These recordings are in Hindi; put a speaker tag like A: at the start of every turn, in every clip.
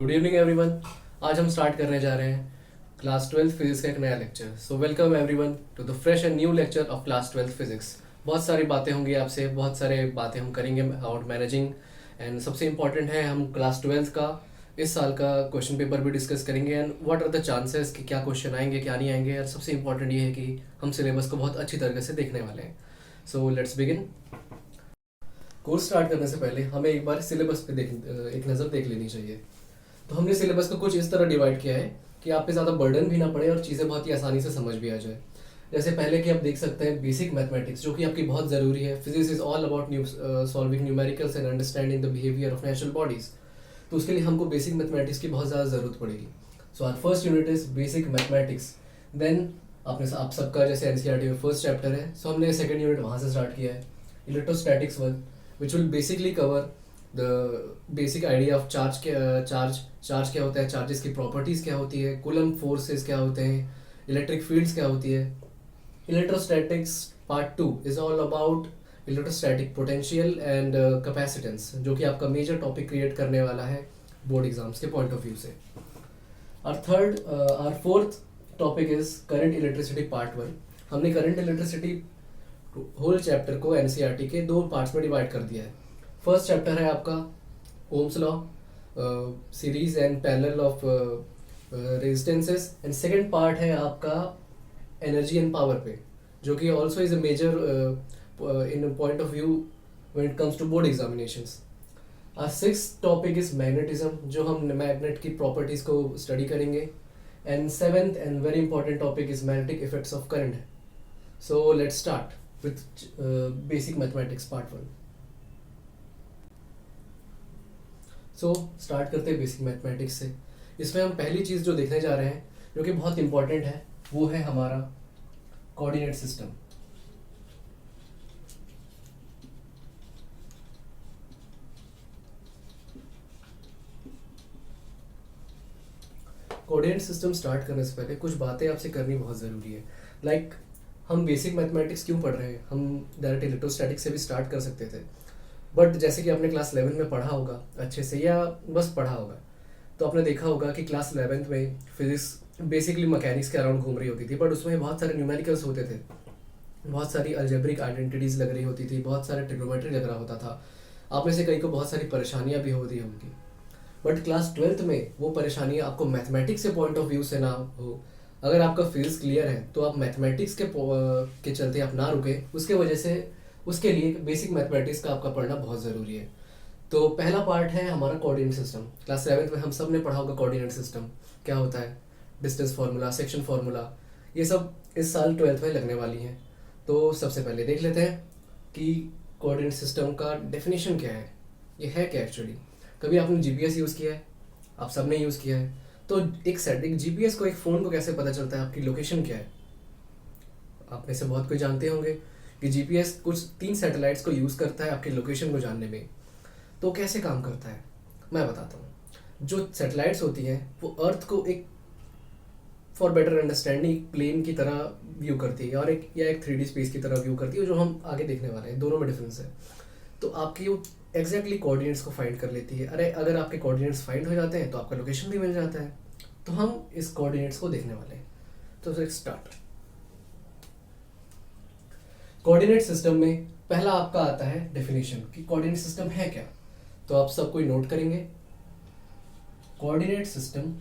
A: Good evening everyone. आज हम स्टार्ट करने जा रहे हैं क्लास 12th फिजिक्स का एक नया lecture. So welcome everyone to the fresh and new lecture of class 12th physics. बहुत सारी बातें होंगी आपसे, बहुत सारे बातें हम करेंगे अबाउट मैनेजिंग, एंड सबसे इम्पॉर्टेंट है हम क्लास 12th का इस साल का क्वेश्चन पेपर भी डिस्कस करेंगे and what are the chances कि क्या क्वेश्चन आएंगे क्या नहीं आएंगे। और सबसे इम्पॉर्टेंट ये है कि हम सिलेबस को बहुत अच्छी तरीके से देखने वाले हैं। So let's begin. Course start करने से पहले हमें एक बार सिलेबस पे एक नज़र देख लेनी चाहिए। तो हमने सिलेबस को कुछ इस तरह डिवाइड किया है कि आप पे ज़्यादा बर्डन भी ना पड़े और चीज़ें बहुत ही आसानी से समझ भी आ जाए। जैसे पहले कि आप देख सकते हैं बेसिक मैथमेटिक्स, जो कि आपकी बहुत ज़रूरी है। Physics is all about solving numericals and understanding the behaviour of natural bodies. तो उसके लिए हमको बेसिक मैथमेटिक्स की बहुत ज़्यादा ज़रूरत पड़ेगी। So our first unit is basic mathematics. Then आप सबका जैसे एनसीईआरटी में फर्स्ट चैप्टर है, सो हमने सेकंड यूनिट वहाँ से स्टार्ट किया है, electrostatics one, which will basically cover the basic idea of charge क्या होता है, चार्जेस की प्रॉपर्टीज़ क्या होती है, कूलम फोर्सेस क्या होते हैं, इलेक्ट्रिक फील्ड्स क्या होती है। Electrostatics part 2 is all about electrostatic potential and capacitance, जो कि आपका मेजर टॉपिक क्रिएट करने वाला है बोर्ड एग्जाम्स के पॉइंट ऑफ व्यू से। Our fourth topic is current electricity part 1। हमने करंट इलेक्ट्रिसिटी होल चैप्टर को एनसीईआरटी के दो पार्ट्स में डिवाइड कर दिया है। फर्स्ट चैप्टर है आपका Ohm's law, series and parallel of resistances, and second part है आपका एनर्जी एंड पावर पे, जो कि also is a major in point of view when it comes to board examinations. और सिक्स्थ टॉपिक इज मैग्नेटिज्म, जो हम मैग्नेट की प्रॉपर्टीज को स्टडी करेंगे। And seventh and very important topic is magnetic effects of current. So let's start with basic mathematics part 1। So start करते हैं बेसिक मैथमेटिक्स से। इसमें हम पहली चीज़ जो देखने जा रहे हैं, जो कि बहुत इंपॉर्टेंट है, वो है हमारा coordinate system. Coordinate system start करने से पहले कुछ बातें आपसे करनी बहुत ज़रूरी है। लाइक हम बेसिक मैथमेटिक्स क्यों पढ़ रहे हैं? हम डायरेक्ट इलेक्ट्रोस्टैटिक्स से भी स्टार्ट कर सकते थे, बट जैसे कि आपने क्लास 11 में पढ़ा होगा अच्छे से, या बस पढ़ा होगा, तो आपने देखा होगा कि क्लास 11th में फिजिक्स बेसिकली मैकेनिक्स के अराउंड घूम रही होती थी, बट उसमें बहुत सारे न्यूमेरिकल्स होते थे, बहुत सारी अलजेब्रिक आइडेंटिटीज़ लग रही होती थी, बहुत सारे ट्रिग्नोमेट्री लग रहा होता था। आप में से कई को बहुत सारी परेशानियां भी होती होंगी, बट क्लास 12th में वो परेशानियां आपको मैथमेटिक्स के पॉइंट ऑफ व्यू से ना हो। अगर आपका फिजिक्स क्लियर है तो आप मैथमेटिक्स के चलते आप ना रुके, उसके वजह से उसके लिए बेसिक मैथमेटिक्स का आपका पढ़ना बहुत ज़रूरी है। तो पहला पार्ट है हमारा कोऑर्डिनेट सिस्टम। क्लास 7th में हम सब ने पढ़ा होगा कोऑर्डिनेट सिस्टम क्या होता है, डिस्टेंस फार्मूला, सेक्शन फार्मूला, ये सब इस साल 12th में लगने वाली हैं। तो सबसे पहले देख लेते हैं कि कोऑर्डिनेट सिस्टम का डेफिनेशन क्या है, ये है क्या एक्चुअली। कभी आपने जीपीएस यूज़ किया है? आप सब ने यूज़ किया है। तो एक जीपीएस को, एक फ़ोन को कैसे पता चलता है आपकी लोकेशन क्या है? आप में से बहुत कोई जानते होंगे कि जीपीएस कुछ 3 सैटेलाइट्स को यूज़ करता है आपकी लोकेशन को जानने में। तो कैसे काम करता है मैं बताता हूँ। जो सैटेलाइट्स होती हैं वो अर्थ को एक फॉर बेटर अंडरस्टैंडिंग प्लेन की तरह व्यू करती है, और एक 3D स्पेस की तरह व्यू करती है, जो हम आगे देखने वाले हैं। दोनों में डिफरेंस है। तो आपकी वो एग्जैक्टली कोऑर्डिनेट्स को फाइंड कर लेती है। अगर आपके कोऑर्डिनेट्स फाइंड हो जाते हैं तो आपका लोकेशन भी मिल जाता है। तो हम इस कोऑर्डिनेट्स को देखने वाले हैं। तो स्टार्ट। कोऑर्डिनेट सिस्टम में पहला आपका आता है डेफिनेशन कि कोऑर्डिनेट सिस्टम है क्या। तो आप सब कोई नोट करेंगे, coordinate system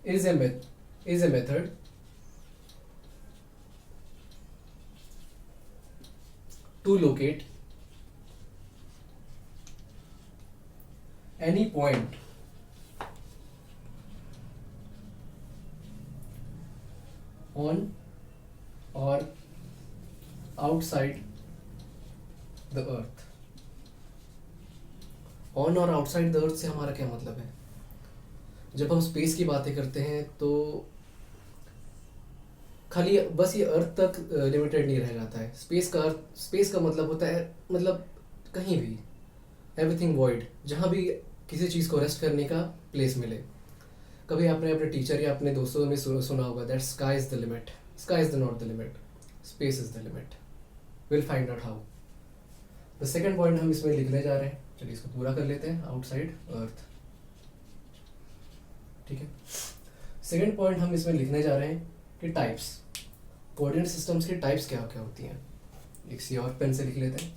A: is a method to locate any point on or outside the earth। On और आउटसाइड द अर्थ से हमारा क्या मतलब है? जब हम स्पेस की बातें करते हैं तो खाली बस ये अर्थ तक लिमिटेड नहीं रह जाता है। स्पेस का मतलब होता है, मतलब कहीं भी, एवरीथिंग वॉइड, जहाँ भी किसी चीज़ को रेस्ट करने का प्लेस मिले। कभी आपने अपने टीचर या अपने दोस्तों में सुना होगा that sky is the limit, sky is the not the limit, space is the limit, will find out how. The second point हम इसमें लिखने जा रहे हैं, चलिए इसको पूरा कर लेते हैं, आउटसाइड अर्थ। ठीक है, सेकेंड पॉइंट हम इसमें लिखने जा रहे हैं कि टाइप्स, कोऑर्डिनेट सिस्टम्स की टाइप्स क्या क्या होती हैं। एक सी और पेन से लिख लेते हैं,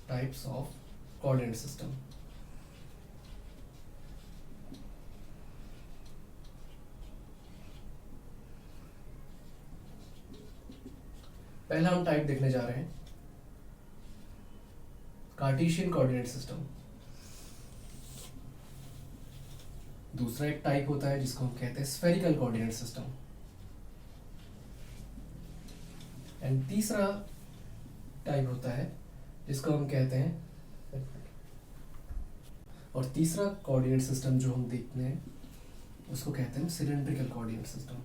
A: टाइप्स ऑफ कोऑर्डिनेट सिस्टम। पहला हम टाइप देखने जा रहे हैं कार्टेशियन कोऑर्डिनेट सिस्टम। दूसरा एक टाइप होता है जिसको हम कहते हैं स्फेरिकल कोऑर्डिनेट सिस्टम। एंड तीसरा टाइप होता है जिसको हम कहते हैं, और तीसरा कोऑर्डिनेट सिस्टम जो हम देखते हैं उसको कहते हैं सिलेंड्रिकल कोऑर्डिनेट सिस्टम।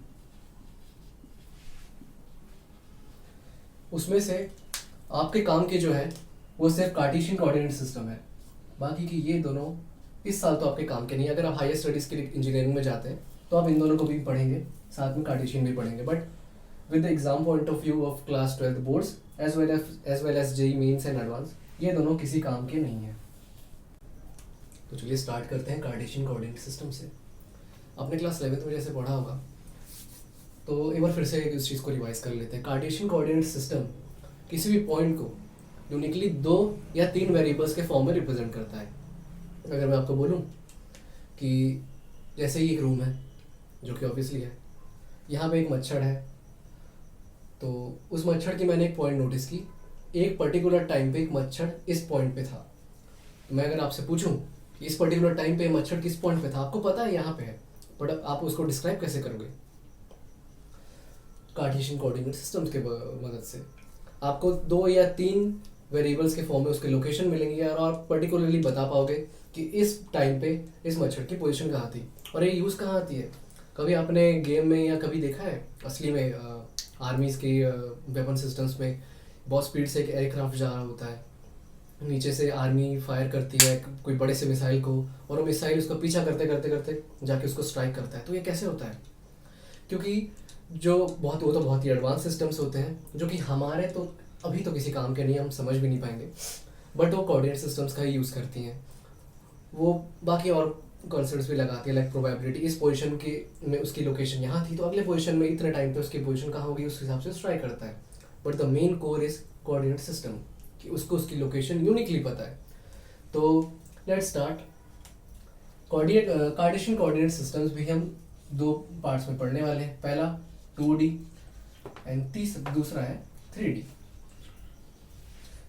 A: उसमें से आपके काम के जो है वो सिर्फ कार्टेशियन कोऑर्डिनेट सिस्टम है, बाकी की ये दोनों इस साल तो आपके काम के नहीं। अगर आप हायर स्टडीज़ के लिए इंजीनियरिंग में जाते हैं तो आप इन दोनों को भी पढ़ेंगे, साथ में कार्टेशियन भी पढ़ेंगे, but with the exam point of view of class 12 boards as well as JEE mains and advance, ये दोनों किसी काम के नहीं हैं। तो चलिए स्टार्ट करते हैं कार्टेशियन कोऑर्डिनेट सिस्टम से। आपने क्लास 11 में जैसे पढ़ा होगा, तो एक बार फिर से इस चीज़ को रिवाइज कर लेते हैं। कार्टेशियन कोऑर्डिनेट सिस्टम किसी भी पॉइंट को यूनिकली 2 या 3 वेरिएबल्स के फॉर्म में रिप्रेजेंट करता है। अगर मैं आपको बोलूं कि जैसे ही एक रूम है जो कि ऑब्वियसली है, यहाँ पे एक मच्छर है, तो उस मच्छर की मैंने एक पॉइंट नोटिस की, एक पर्टिकुलर टाइम पे एक मच्छर इस पॉइंट पे था। तो मैं अगर आपसे पूछूं इस पर्टिकुलर टाइम पे मच्छर किस पॉइंट पे था, आपको पता है यहाँ पे है, बट आप उसको डिस्क्राइब कैसे करोगे? कार्टेशियन कोऑर्डिनेट सिस्टम्स के मदद से आपको 2 या 3 वेरिएबल्स के फॉर्म में उसके लोकेशन मिलेंगे और आप पर्टिकुलरली बता पाओगे कि इस टाइम पे इस मच्छर की पोजीशन कहाँ थी और ये यूज़ कहाँ आती है। कभी आपने गेम में या कभी देखा है असली में आर्मीज़ की वेपन सिस्टम्स में बहुत स्पीड से एक एयरक्राफ्ट जा रहा होता है, नीचे से आर्मी फायर करती है कोई बड़े से मिसाइल को, और वो मिसाइल उसका पीछा करते करते करते जाके उसको स्ट्राइक करता है। तो ये कैसे होता है? क्योंकि वो तो बहुत ही एडवांस सिस्टम्स होते हैं जो कि हमारे तो अभी तो किसी काम के नहीं, हम समझ भी नहीं पाएंगे, बट वो कोऑर्डिनेट सिस्टम्स का ही यूज़ करती हैं। वो बाकी और कॉन्सेप्ट्स भी लगाती है, लाइक प्रोबेबिलिटी, इस पोजीशन की में उसकी लोकेशन यहाँ थी तो अगले पोजीशन में इतने टाइम पे उसकी पोजीशन कहाँ होगी उस हिसाब से स्ट्राइक करता है। But the main core is coordinate system, कि उसको उसकी लोकेशन यूनिकली पता है। तो let's start. Cartesian coordinate systems भी हम 2 पार्ट्स में पढ़ने वाले हैं। पहला 2D एंड दूसरा है 3D।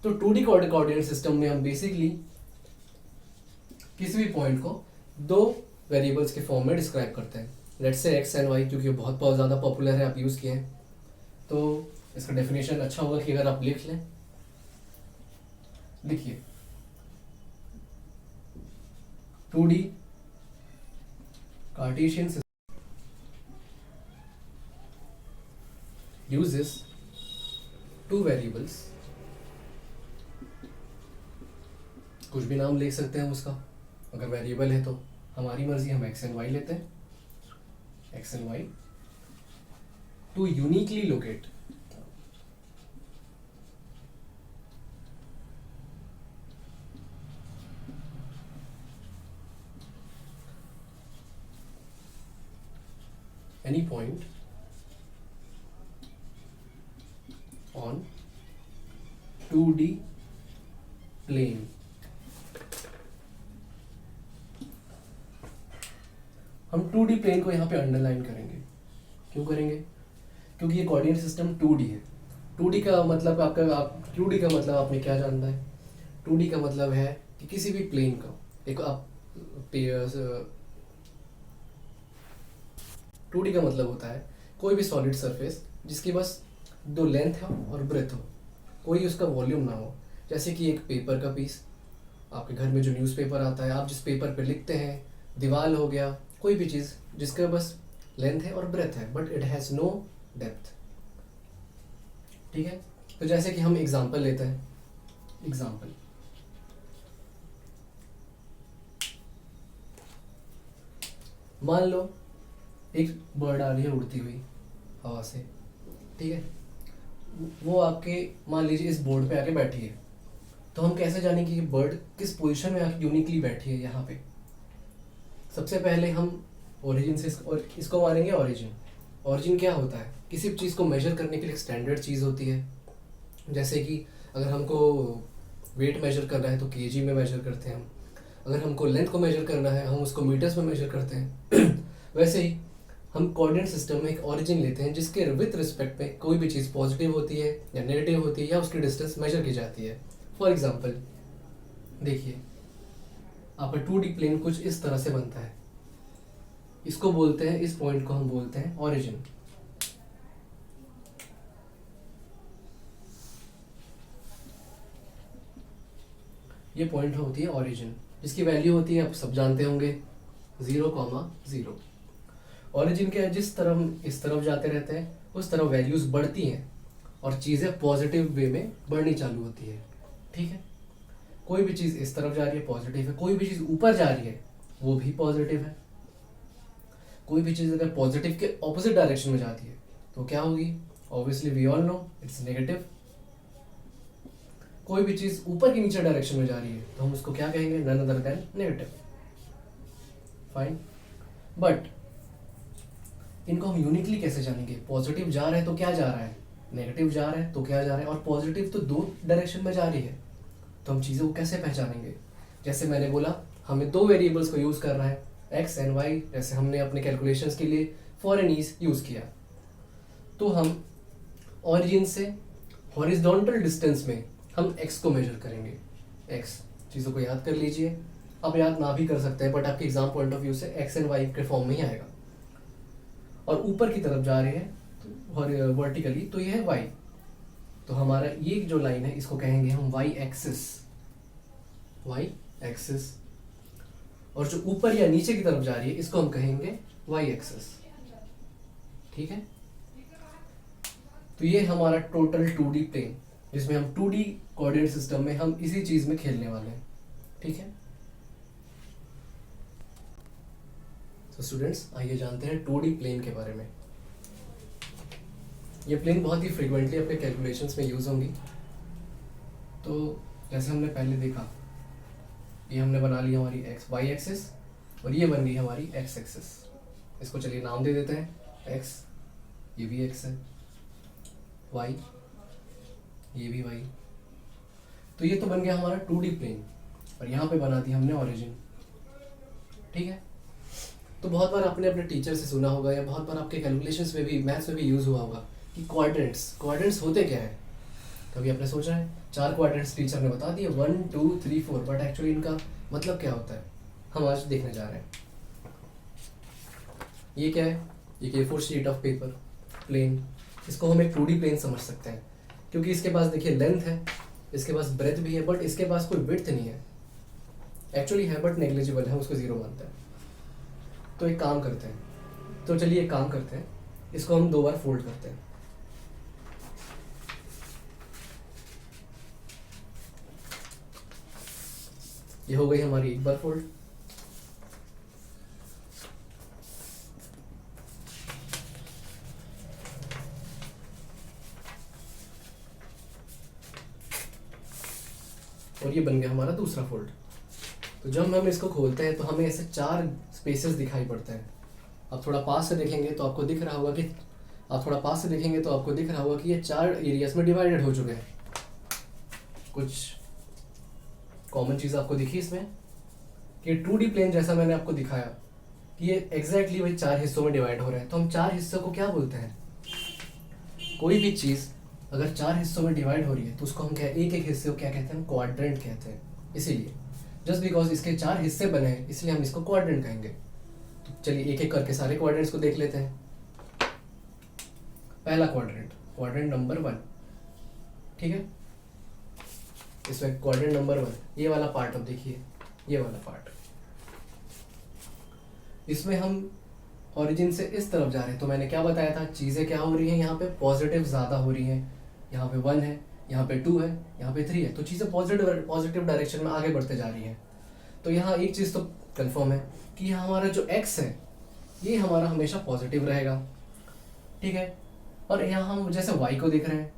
A: तो 2D कोऑर्डिनेट सिस्टम में हम बेसिकली किसी भी पॉइंट को 2 वेरिएबल्स के फॉर्म में डिस्क्राइब करते हैं। Let's say x and Y, क्योंकि बहुत ज़्यादा पॉपुलर है, आप यूज़ किए हैं, तो इसका डेफिनेशन अच्छा होगा कि अगर आप लिख लें। लिखिए 2D Cartesian system uses 2 variables, कुछ भी नाम ले सकते हैं उसका, अगर वेरिएबल है तो हमारी मर्जी, हम एक्स एंड वाई लेते हैं, X and Y, to uniquely locate any point on 2D plane। हम 2D प्लेन को यहाँ पे अंडरलाइन करेंगे। क्यों करेंगे? क्योंकि ये कोऑर्डिनेट सिस्टम 2D है। 2D का मतलब 2D का मतलब आपने क्या जानना है? 2D का मतलब है कि किसी भी प्लेन का एक आप 2D का मतलब होता है कोई भी सॉलिड सरफेस जिसकी बस 2 लेंथ हो और ब्रेथ हो, कोई उसका वॉल्यूम ना हो। जैसे कि एक पेपर का पीस, आपके घर में जो न्यूज़पेपर आता है, आप जिस पेपर पे लिखते हैं, दीवार हो गया, कोई भी चीज़ जिसका बस लेंथ है और ब्रेथ है, but it has no depth. ठीक है, तो जैसे कि हम एग्जांपल लेते हैं, एग्जांपल मान लो एक बर्ड आ रही है उड़ती हुई हवा से, ठीक है, वो आपके मान लीजिए इस बोर्ड पे आके बैठी है, तो हम कैसे जानेंगे कि बर्ड किस पोजीशन में आके यूनिकली बैठी है यहाँ पे? सबसे पहले हम ओरिजिन से इसको मानेंगे ओरिजिन। ओरिजिन क्या होता है? किसी भी चीज़ को मेजर करने के लिए एक स्टैंडर्ड चीज़ होती है। जैसे कि अगर हमको वेट मेजर करना है तो केजी में मेजर करते हैं हम। अगर हमको लेंथ को मेजर करना है हम उसको मीटर्स में मेजर करते हैं। वैसे ही हम कोऑर्डिनेट सिस्टम में एक ओरिजिन लेते हैं जिसके विथ रिस्पेक्ट में कोई भी चीज़ पॉजिटिव होती है या नेगेटिव होती है या उसकी डिस्टेंस मेजर की जाती है। फॉर एग्जाम्पल देखिए, आपका 2D प्लेन कुछ इस तरह से बनता है। इसको बोलते हैं, इस पॉइंट को हम बोलते हैं ओरिजिन। ये पॉइंट होती है ओरिजिन, जिसकी वैल्यू होती है, आप सब जानते होंगे, 0,0। ओरिजिन के जिस तरफ इस तरफ जाते रहते हैं उस तरफ वैल्यूज बढ़ती हैं और चीज़ें पॉजिटिव वे में बढ़नी चालू होती है। ठीक है, कोई भी चीज़ इस तरफ जा रही है पॉजिटिव है, कोई भी चीज़ ऊपर जा रही है वो भी पॉजिटिव है। कोई भी चीज़ अगर पॉजिटिव के ऑपोजिट डायरेक्शन में जाती है तो क्या होगी? Obviously we all know it's negative. कोई भी चीज़ ऊपर की नीचे डायरेक्शन में जा रही है तो हम उसको क्या कहेंगे? None other than negative. Fine, but इनको हम यूनिकली कैसे जानेंगे? पॉजिटिव जा रहा है तो क्या जा रहा है, नेगेटिव जा रहा है तो क्या जा रहा है, और पॉजिटिव तो दो डायरेक्शन में जा रही है, तो हम चीज़ों को कैसे पहचानेंगे? जैसे मैंने बोला, हमें दो वेरिएबल्स को यूज़ करना है, एक्स एंड वाई। जैसे हमने अपने कैलकुलेशंस के लिए फॉर एंड ईज यूज़ किया, तो हम ऑरिजिन से हॉरिजॉन्टल डिस्टेंस में हम एक्स को मेजर करेंगे। एक्स, चीज़ों को याद कर लीजिए, आप याद ना भी कर सकते हैं बट आपके एग्जाम पॉइंट ऑफ व्यू से एक्स एंड वाई के फॉर्म में ही आएगा। और ऊपर की तरफ जा रहे हैं तो वर्टिकली, तो ये है वाई। तो हमारा ये जो लाइन है इसको कहेंगे हम वाई एक्सिस। Y axis. और जो ऊपर या नीचे की तरफ जा रही है इसको हम कहेंगे वाई एक्सिस। ठीक है, तो ये हमारा टोटल 2D प्लेन, जिसमें हम 2D कोऑर्डिनेट सिस्टम में हम इसी चीज में खेलने वाले हैं। ठीक है, तो स्टूडेंट्स आइए जानते हैं 2D प्लेन के बारे में। ये प्लेन बहुत ही फ्रीक्वेंटली आपके कैलकुलेशंस में यूज होंगी। तो जैसे हमने पहले देखा, ये हमने बना लिया हमारी एक्स वाई एक्सिस और ये बन गई हमारी एक्स एक्सिस। इसको चलिए नाम दे देते हैं एक्स, ये भी एक्स है, वाई, ये भी वाई। तो ये तो बन गया हमारा 2D प्लेन और यहाँ पे बना दिया हमने ओरिजिन। ठीक है, तो बहुत बार आपने अपने टीचर से सुना होगा या बहुत बार आपके कैलकुलेशंस में भी, मैथ्स में भी यूज हुआ होगा कि कोऑर्डिनेट्स होते क्या है। कभी आपने सोचा है? 4 कोऑर्डिनेट्स टीचर ने बता दिए, 1 2 3 4, बट एक्चुअली इनका मतलब क्या होता है हम आज देखने जा रहे हैं। ये क्या है? ये A4 sheet of paper plane. इसको हम एक 2D प्लेन समझ सकते हैं क्योंकि इसके पास देखिए लेंथ है, इसके पास ब्रेथ भी है, बट इसके पास कोई विड्थ नहीं है। एक्चुअली है बट नेग्लिजिबल है, उसको 0 मानते हैं। तो एक काम करते हैं, तो चलिए एक काम करते हैं, इसको हम 2 बार फोल्ड करते हैं। ये हो गई हमारी एक बार फोल्ड। और ये बन गया हमारा दूसरा फोल्ड। तो जब हम इसको खोलते हैं तो हमें ऐसे 4 स्पेसेस दिखाई पड़ते हैं। आप थोड़ा पास से देखेंगे तो आपको दिख रहा होगा कि ये 4 एरियाज में डिवाइडेड हो चुके हैं। कुछ कॉमन चीज़ आपको दिखी इसमें कि 2D प्लेन जैसा मैंने आपको दिखाया कि ये एग्जैक्टली वही 4 हिस्सों में डिवाइड हो रहा है। तो हम 4 हिस्सों को क्या बोलते हैं? कोई भी चीज़ अगर 4 हिस्सों में डिवाइड हो रही है तो उसको हम क्या, एक एक हिस्से को क्या कहते हैं? क्वाड्रेंट कहते हैं। इसीलिए जस्ट बिकॉज इसके 4 हिस्से बने हैं इसलिए हम इसको क्वाड्रेंट कहेंगे। तो चलिए एक एक करके सारे क्वाड्रेंट्स को देख लेते हैं। पहला क्वाड्रेंट, क्वाड्रेंट नंबर 1। ठीक है, इसमें क्वाड्रेंट नंबर 1, ये वाला पार्ट अब देखिए, ये वाला पार्ट, इसमें हम ओरिजिन से इस तरफ जा रहे हैं। तो मैंने क्या बताया था, चीज़ें क्या हो रही हैं यहाँ पे? पॉजिटिव ज़्यादा हो रही हैं। यहाँ पे 1 है, यहाँ पे 2 है, यहाँ पे 3 है, तो चीज़ें पॉजिटिव डायरेक्शन में आगे बढ़ते जा रही हैं। तो यहाँ एक चीज़ तो कंफर्म है कि यहाँ हमारा जो x है ये हमारा हमेशा पॉजिटिव रहेगा। ठीक है, और यहाँ हम जैसे y को देख रहे हैं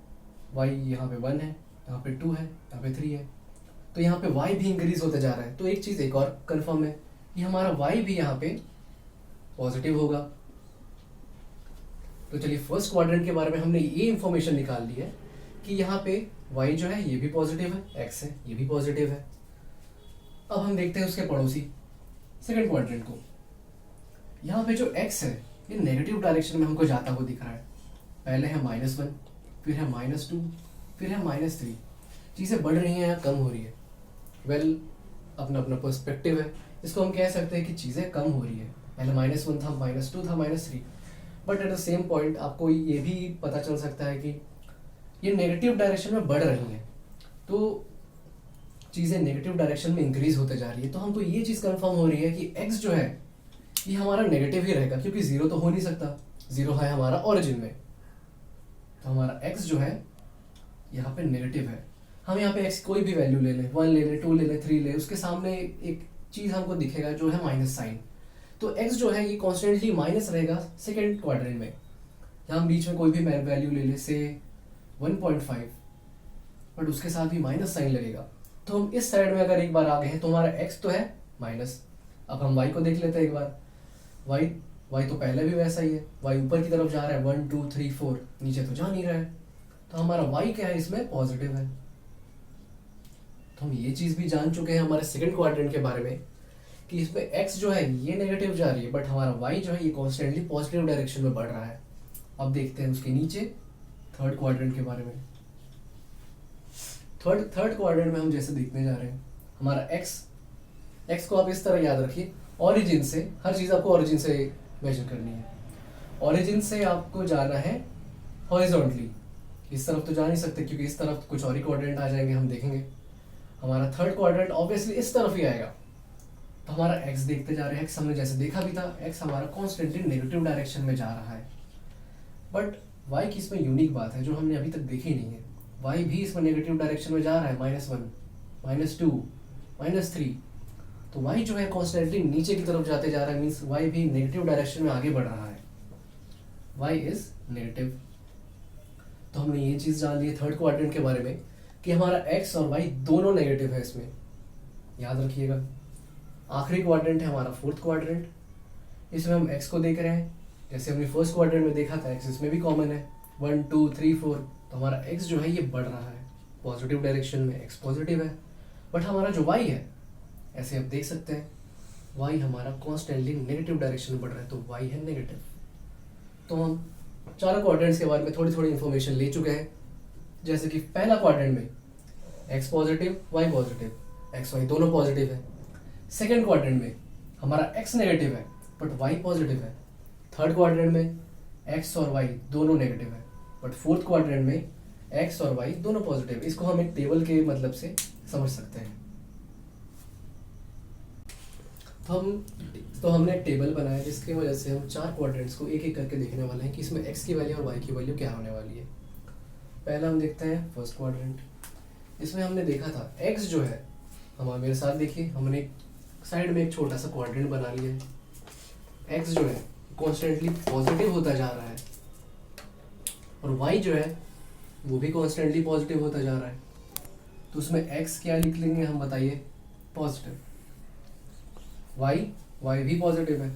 A: वाई यहाँ पे 1 है, यहाँ पे 2 है, यहाँ पे 3 है, तो यहाँ पे वाई भी इंक्रीज होता जा रहा है। तो एक चीज़ एक और कंफर्म है कि हमारा वाई भी यहाँ पे पॉजिटिव होगा। तो चलिए फर्स्ट क्वाड्रेंट के बारे में हमने ये इंफॉर्मेशन निकाल ली है कि यहाँ पे y जो है ये भी पॉजिटिव है, x है ये भी पॉजिटिव है। अब हम देखते हैं उसके पड़ोसी सेकंड क्वाड्रेंट को। यहाँ पे जो x है ये नेगेटिव डायरेक्शन में हमको जाता हुआ दिख रहा है। पहले है -1, फिर है -2, फिर है -3। चीज़ें बढ़ रही हैं या कम हो रही है? वेल, अपना अपना पर्सपेक्टिव है। इसको हम कह सकते हैं कि चीज़ें कम हो रही है। पहले -1 था, -2 था, -3, but at the same point आपको ये भी पता चल सकता है कि ये नेगेटिव डायरेक्शन में बढ़ रही हैं। तो चीज़ें नेगेटिव डायरेक्शन में इंक्रीज होते जा रही है। तो हमको ये चीज़ कंफर्म हो रही है कि x जो है ये हमारा नेगेटिव ही रहेगा, क्योंकि ज़ीरो तो हो नहीं सकता, ज़ीरो है हमारा ओरिजिन में। तो हमारा x जो है यहाँ पे नेगेटिव है। हम यहाँ पे x कोई भी वैल्यू ले लें, 1 ले लें, 2 ले लें, 3 ले, उसके सामने एक चीज़ हमको दिखेगा जो है माइनस साइन। तो x जो है ये कॉन्स्टेंटली माइनस रहेगा सेकेंड क्वाड्रेंट में। यहाँ हम बीच में कोई भी वैल्यू ले लें, से 1.5, बट उसके साथ भी माइनस साइन लगेगा। तो हम इस साइड में अगर एक बार आ गए हैं तो हमारा x तो है माइनस। अब हम y को देख लेते हैं एक बार। y तो पहले भी वैसा ही है, y ऊपर की तरफ जा रहा है, 1 2 3 4, नीचे तो जा नहीं रहा है। तो हमारा y क्या है, इसमें पॉजिटिव है। तो हम ये चीज़ भी जान चुके हैं हमारे सेकंड क्वाड्रेंट के बारे में कि इसमें x जो है ये नेगेटिव जा रही है, बट हमारा y जो है ये कॉन्स्टेंटली पॉजिटिव डायरेक्शन में बढ़ रहा है। अब देखते हैं उसके नीचे थर्ड क्वाड्रेंट के बारे में। थर्ड क्वाड्रेंट में हम जैसे देखने जा रहे हैं, हमारा x को आप इस तरह याद रखिए, ओरिजिन से, हर चीज़ आपको ओरिजिन से मेजर करनी है। ओरिजिन से आपको जाना है हॉरिजॉन्टली, इस तरफ तो जा नहीं सकते क्योंकि इस तरफ कुछ और ही क्वाड्रेंट आ जाएंगे, हम देखेंगे। हमारा थर्ड क्वाड्रेंट ऑब्वियसली इस तरफ ही आएगा। तो हमारा x देखते जा रहे हैं, x हमने जैसे देखा भी था, x हमारा कॉन्स्टेंटली नेगेटिव डायरेक्शन में जा रहा है। बट y की इसमें यूनिक बात है जो हमने अभी तक देखी नहीं है, y भी इसमें नेगेटिव डायरेक्शन में जा रहा है, -1, -2, -3। तो y जो है कॉन्स्टेंटली नीचे की तरफ जाते जा रहा है, मीन्स y भी नेगेटिव डायरेक्शन में आगे बढ़ रहा है, y इज नेगेटिव। तो हमने ये चीज़ जान ली है थर्ड क्वाड्रेंट के बारे में कि हमारा x और y दोनों नेगेटिव है, इसमें याद रखिएगा। आखिरी क्वाड्रेंट है हमारा फोर्थ क्वाड्रेंट। इसमें हम x को देख रहे हैं, जैसे हमने फर्स्ट क्वाड्रेंट में देखा था, x इसमें भी कॉमन है, 1 2 3 4। तो हमारा x जो है ये बढ़ रहा है पॉजिटिव डायरेक्शन में, x पॉजिटिव है। बट हमारा जो y है, ऐसे आप देख सकते हैं, y हमारा कॉन्स्टेंटली नेगेटिव डायरेक्शन में बढ़ रहा है, तो y है नेगेटिव। तो हम चारों क्वाड्रेंट्स के बारे में थोड़ी थोड़ी इन्फॉर्मेशन ले चुके हैं। जैसे कि पहला क्वाड्रेंट में x positive, y positive, x y दोनों पॉजिटिव है। सेकेंड क्वाड्रेंट में हमारा x नेगेटिव है बट y पॉजिटिव है। थर्ड क्वाड्रेंट में x और y दोनों नेगेटिव है, बट फोर्थ क्वाड्रेंट में x और y दोनों पॉजिटिव। इसको हम एक टेबल के मतलब से समझ सकते हैं। तो हमने एक टेबल बनाया जिसकी वजह से हम चार क्वाड्रेंट्स को एक एक करके देखने वाले हैं कि इसमें x की वैल्यू और y की वैल्यू क्या होने वाली है। पहला हम देखते हैं फर्स्ट क्वाड्रेंट। इसमें हमने देखा था x जो है, हमारे मेरे साथ देखिए, हमने साइड में एक छोटा सा क्वाड्रेंट बना लिया है। x जो है कॉन्स्टेंटली पॉजिटिव होता जा रहा है और y जो है वो भी कॉन्स्टेंटली पॉजिटिव होता जा रहा है। तो उसमें x क्या लिख लेंगे हम, बताइए, पॉजिटिव। y भी पॉजिटिव है।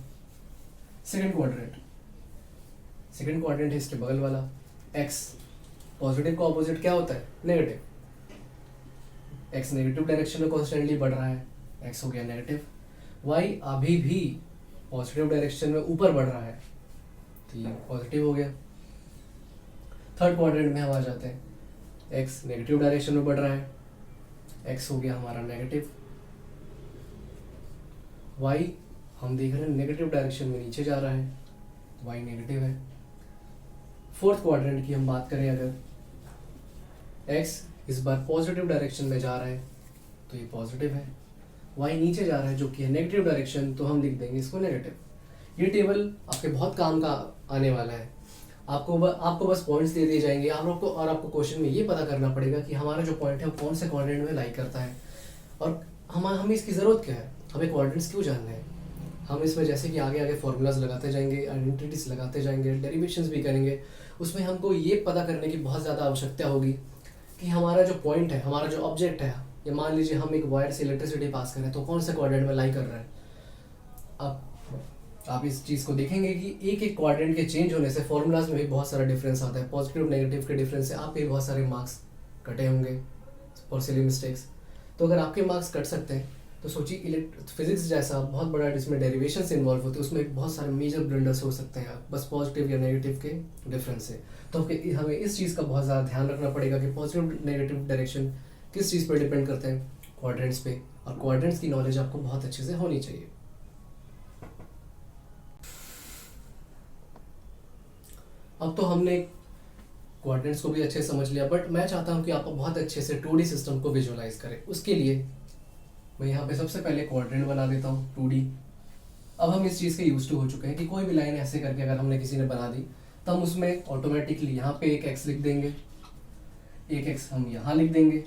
A: सेकंड क्वाड्रेंट है इसके बगल वाला, x पॉजिटिव का ऑपोजिट क्या होता है, नेगेटिव। x नेगेटिव डायरेक्शन में कॉन्स्टेंटली बढ़ रहा है, x हो गया नेगेटिव। y अभी भी पॉजिटिव डायरेक्शन में ऊपर बढ़ रहा है, तो ये पॉजिटिव हो गया। थर्ड क्वाड्रेंट में हम आ जाते हैं, x नेगेटिव डायरेक्शन में बढ़ रहा है, x हो गया हमारा नेगेटिव। y हम देख रहे हैं नेगेटिव डायरेक्शन में नीचे जा रहा है, y नेगेटिव है। फोर्थ क्वाड्रेंट की हम बात करें अगर, x इस बार पॉजिटिव डायरेक्शन में जा रहा है तो ये पॉजिटिव है, y नीचे जा रहा है जो कि है नेगेटिव डायरेक्शन, तो हम लिख देंगे इसको नेगेटिव। ये टेबल आपके बहुत काम का आने वाला है। आपको बस पॉइंट्स दे दिए जाएंगे, आपको क्वेश्चन में ये पता करना पड़ेगा कि हमारा जो पॉइंट है वो कौन से क्वाड्रेंट में लाई करता है और हमें इसकी ज़रूरत क्या है, हमें क्वाड्रेंट्स क्यों जानना है। हम इसमें जैसे कि आगे आगे फॉर्मूलाज लगाते जाएंगे, आइडेंटिटीज लगाते जाएंगे, डेरिवेशंस भी करेंगे, उसमें हमको ये पता करने की बहुत ज़्यादा आवश्यकता होगी कि हमारा जो पॉइंट है, हमारा जो ऑब्जेक्ट है, या मान लीजिए हम एक वायर से इलेक्ट्रिसिटी पास कर रहे हैं, तो कौन से क्वाड्रेंट में लाई कर रहा है। आप इस चीज़ को देखेंगे कि एक एक क्वाड्रेंट के चेंज होने से फॉर्मूलाज में भी बहुत सारा डिफरेंस आता है। पॉजिटिव नेगेटिव के डिफरेंस से आपके बहुत सारे मार्क्स कटे होंगे फॉर सिली मिस्टेक्स। तो अगर आपके मार्क्स कट सकते हैं तो सोचिए फिजिक्स जैसा बहुत बड़ा जिसमें डेरिवेशंस इन्वॉल्व होते हैं, उसमें बहुत सारे मेजर ब्लंडर्स हो सकते हैं बस पॉजिटिव या नेगेटिव के डिफरेंस से। तो हमें इस चीज़ का बहुत ज़्यादा ध्यान रखना पड़ेगा कि पॉजिटिव नेगेटिव डायरेक्शन किस चीज़ पर डिपेंड करते हैं, क्वाड्रेंट्स पे, और क्वाड्रेंट्स की नॉलेज आपको बहुत अच्छे से होनी चाहिए। अब तो हमने क्वाड्रेंट्स को भी अच्छे से समझ लिया, बट मैं चाहता हूँ कि आप बहुत अच्छे से 2D सिस्टम को विजुअलाइज करें। उसके लिए मैं यहाँ पे सबसे पहले क्वाड्रेंट बना देता हूँ 2D। अब हम इस चीज़ के यूज टू हो चुके हैं कि कोई भी लाइन ऐसे करके अगर हमने किसी ने बना दी तो हम उसमें ऑटोमेटिकली यहाँ पे एक x लिख देंगे, एक x हम यहाँ लिख देंगे,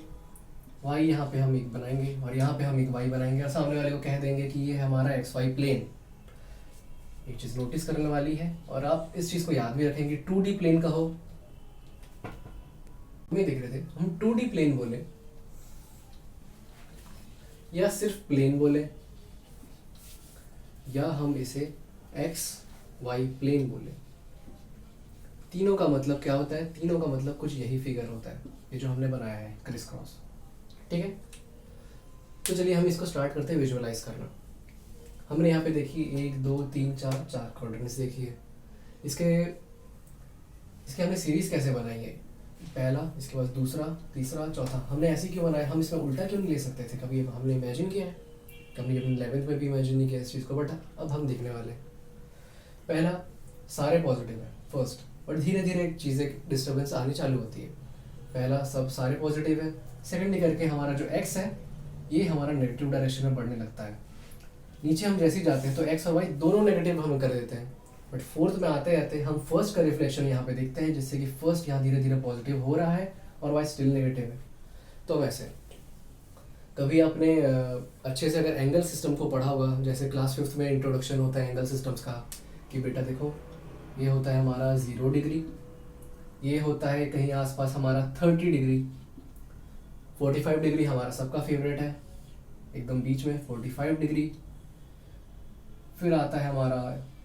A: y यहाँ पे हम एक बनाएंगे और यहाँ पे हम एक y बनाएंगे, और सामने वाले को कह देंगे कि ये हमारा XY प्लेन। एक चीज़ नोटिस करने वाली है, और आप इस चीज़ को याद भी रखेंगे, 2D प्लेन का हो, हमें देख रहे थे हम 2D प्लेन बोले या सिर्फ प्लेन बोले, या हम इसे एक्स वाई प्लेन बोले, तीनों का मतलब क्या होता है, तीनों का मतलब कुछ यही फिगर होता है, ये जो हमने बनाया है क्रिस क्रॉस। ठीक है, तो चलिए हम इसको स्टार्ट करते हैं विजुअलाइज करना। हमने यहाँ पे देखी 1 2 3 4 4 कोऑर्डिनेट्स देखी है। इसके हमने सीरीज कैसे बनाई है, पहला, इसके बाद दूसरा, तीसरा, चौथा। हमने ऐसे क्यों बनाया, हम इसमें उल्टा क्यों नहीं ले सकते थे, कभी हमने इमेजिन किया है, कभी अपने 11th में भी इमेजिन नहीं किया इस चीज़ को, बट अब हम देखने वाले हैं। पहला, सारे पॉजिटिव है फर्स्ट, और धीरे धीरे चीज़ें डिस्टर्बेंस आनी चालू होती है। पहला सब सारे पॉजिटिव है, सेकेंडली करके हमारा जो एक्स है ये हमारा नेगेटिव डायरेक्शन में बढ़ने लगता है। नीचे हम जैसे ही जाते हैं तो एक्स और वाई दोनों नेगेटिव हम कर देते हैं, बट फोर्थ में आते आते हम फर्स्ट का रिफ्लेक्शन यहाँ पे देखते हैं, जिससे कि फर्स्ट यहाँ धीरे धीरे पॉजिटिव हो रहा है और वाई स्टिल नेगेटिव है। तो वैसे कभी आपने अच्छे से अगर एंगल सिस्टम को पढ़ा होगा, जैसे क्लास 5th में इंट्रोडक्शन होता है एंगल सिस्टम्स का, कि बेटा देखो ये होता है हमारा 0 डिग्री, ये होता है कहीं आसपास हमारा 30 डिग्री, 45 डिग्री हमारा सबका फेवरेट है, एकदम बीच में 45 डिग्री। फिर आता है हमारा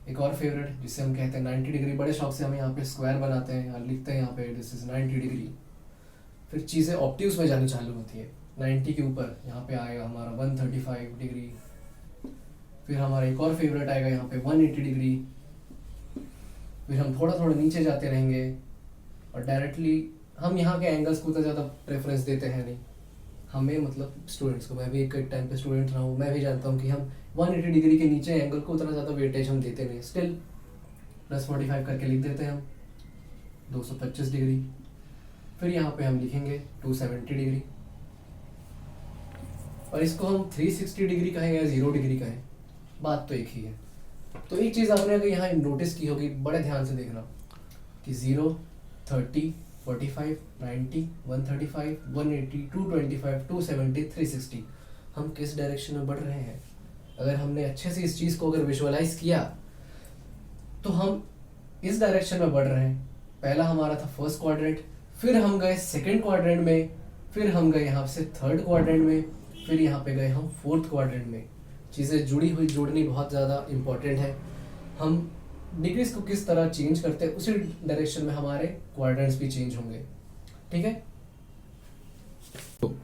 A: एक और फेवरेट जिसे हम कहते हैं 90 डिग्री। बड़े शौक से हम यहाँ पे स्क्वायर बनाते हैं और लिखते हैं यहाँ पे दिस इज 90 डिग्री। फिर चीज़ें ऑप्टिव्स में जानी चालू होती है, 90 के ऊपर यहाँ पे आएगा हमारा 135 डिग्री। फिर हमारा एक और फेवरेट आएगा यहाँ पे 180 डिग्री। फिर हम थोड़ा थोड़ा नीचे जाते रहेंगे और डायरेक्टली हम यहाँ के एंगल्स को उतना ज़्यादा प्रेफरेंस देते हैं नहीं हमें, मतलब स्टूडेंट्स को। मैं भी एक टाइम पे स्टूडेंट रहा हूँ, मैं भी जानता हूँ कि हम 180 डिग्री के नीचे एंगल को उतना ज़्यादा वेटेज हम देते नहीं, स्टिल +45 करके लिख देते हैं हम 225 डिग्री। फिर यहाँ पे हम लिखेंगे 270 डिग्री, और इसको हम 360 डिग्री कहें या 0 डिग्री कहें, बात तो एक ही है। तो एक चीज़ आपने अगर यहाँ नोटिस की होगी, बड़े ध्यान से देखना कि 0, 30, 45, 90, 135, 180, 225, 270, 360 हम किस डायरेक्शन में बढ़ रहे हैं। अगर हमने अच्छे से इस चीज़ को अगर विजुअलाइज किया तो हम इस डायरेक्शन में बढ़ रहे हैं। पहला हमारा था फर्स्ट क्वाड्रेंट, फिर हम गए सेकंड क्वाड्रेंट में, फिर हम गए यहाँ से थर्ड क्वाड्रेंट में, फिर यहाँ पे गए हम फोर्थ क्वाड्रेंट में। चीज़ें जोड़नी बहुत ज़्यादा इम्पोर्टेंट है। हम डिग्रीज को किस तरह चेंज करते हैं उसी डायरेक्शन में हमारे क्वाड्रेंट्स भी चेंज होंगे। ठीक है, तो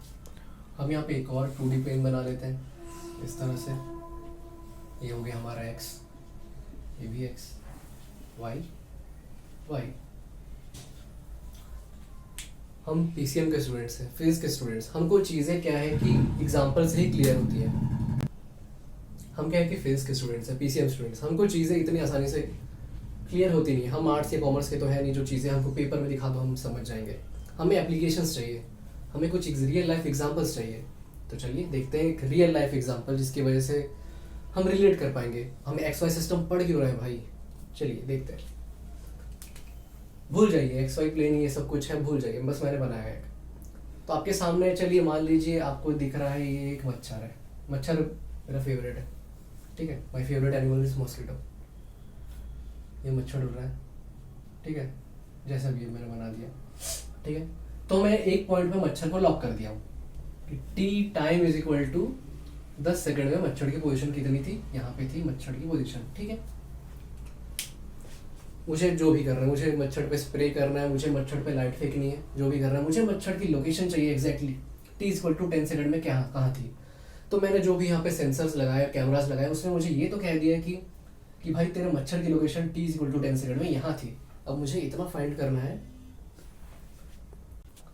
A: हम यहाँ पे एक और 2D प्लेन बना लेते हैं इस तरह से। ये हो गया हमारा x, ये भी x, y, y। हम PCM के स्टूडेंट्स हैं, फिजिक्स के स्टूडेंट्स, हमको चीज़ें क्या है कि एग्जाम्पल से ही क्लियर होती है। हम क्या है कि फिजिक्स के स्टूडेंट्स हैं, PCM स्टूडेंट्स, हमको चीज़ें इतनी आसानी से क्लियर होती नहीं। हम आर्ट्स या कॉमर्स के तो है नहीं, जो चीज़ें हमको पेपर में दिखा दो हम समझ जाएंगे। हमें एप्लीकेशंस चाहिए, हमें कुछ रियल लाइफ एग्जाम्पल्स चाहिए। तो चलिए देखते हैं एक रियल लाइफ एग्जाम्पल जिसकी वजह से हम रिलेट कर पाएंगे। हम XY सिस्टम पढ़ क्यों रहे हैं भाई, चलिए देखते हैं। भूल जाइए XY प्लेन ये सब कुछ है, भूल जाइए, बस मैंने बनाया है। तो आपके सामने चलिए मान लीजिए आपको दिख रहा है ये एक मच्छर है। मच्छर मेरा फेवरेट है, ठीक है, my favourite animal is mosquito. ये मच्छर उड़ रहा है, ठीक है, जैसा भी है मैंने बना दिया, ठीक है। तो मैं एक पॉइंट पे मच्छर को लॉक कर दिया हूँ कि T time is equal to 10 second में मच्छर की पोजीशन कितनी थी, यहाँ पे थी मच्छर की पोजीशन, ठीक है। मुझे जो भी करना है, मुझे मच्छर पे स्प्रे करना है, मुझे मच्छर पे लाइट फेंकनी है, जो भी करना है, मुझे मच्छर की लोकेशन चाहिए exactly T equal to 10 second में क्या कहाँ थी। तो मैंने जो भी यहाँ पे सेंसर्स लगाया, कैमरास लगाए, उसने मुझे ये तो कह दिया कि भाई तेरे मच्छर की location T equal to 10 second में यहाँ थी। अब मुझे इतना फाइंड करना है,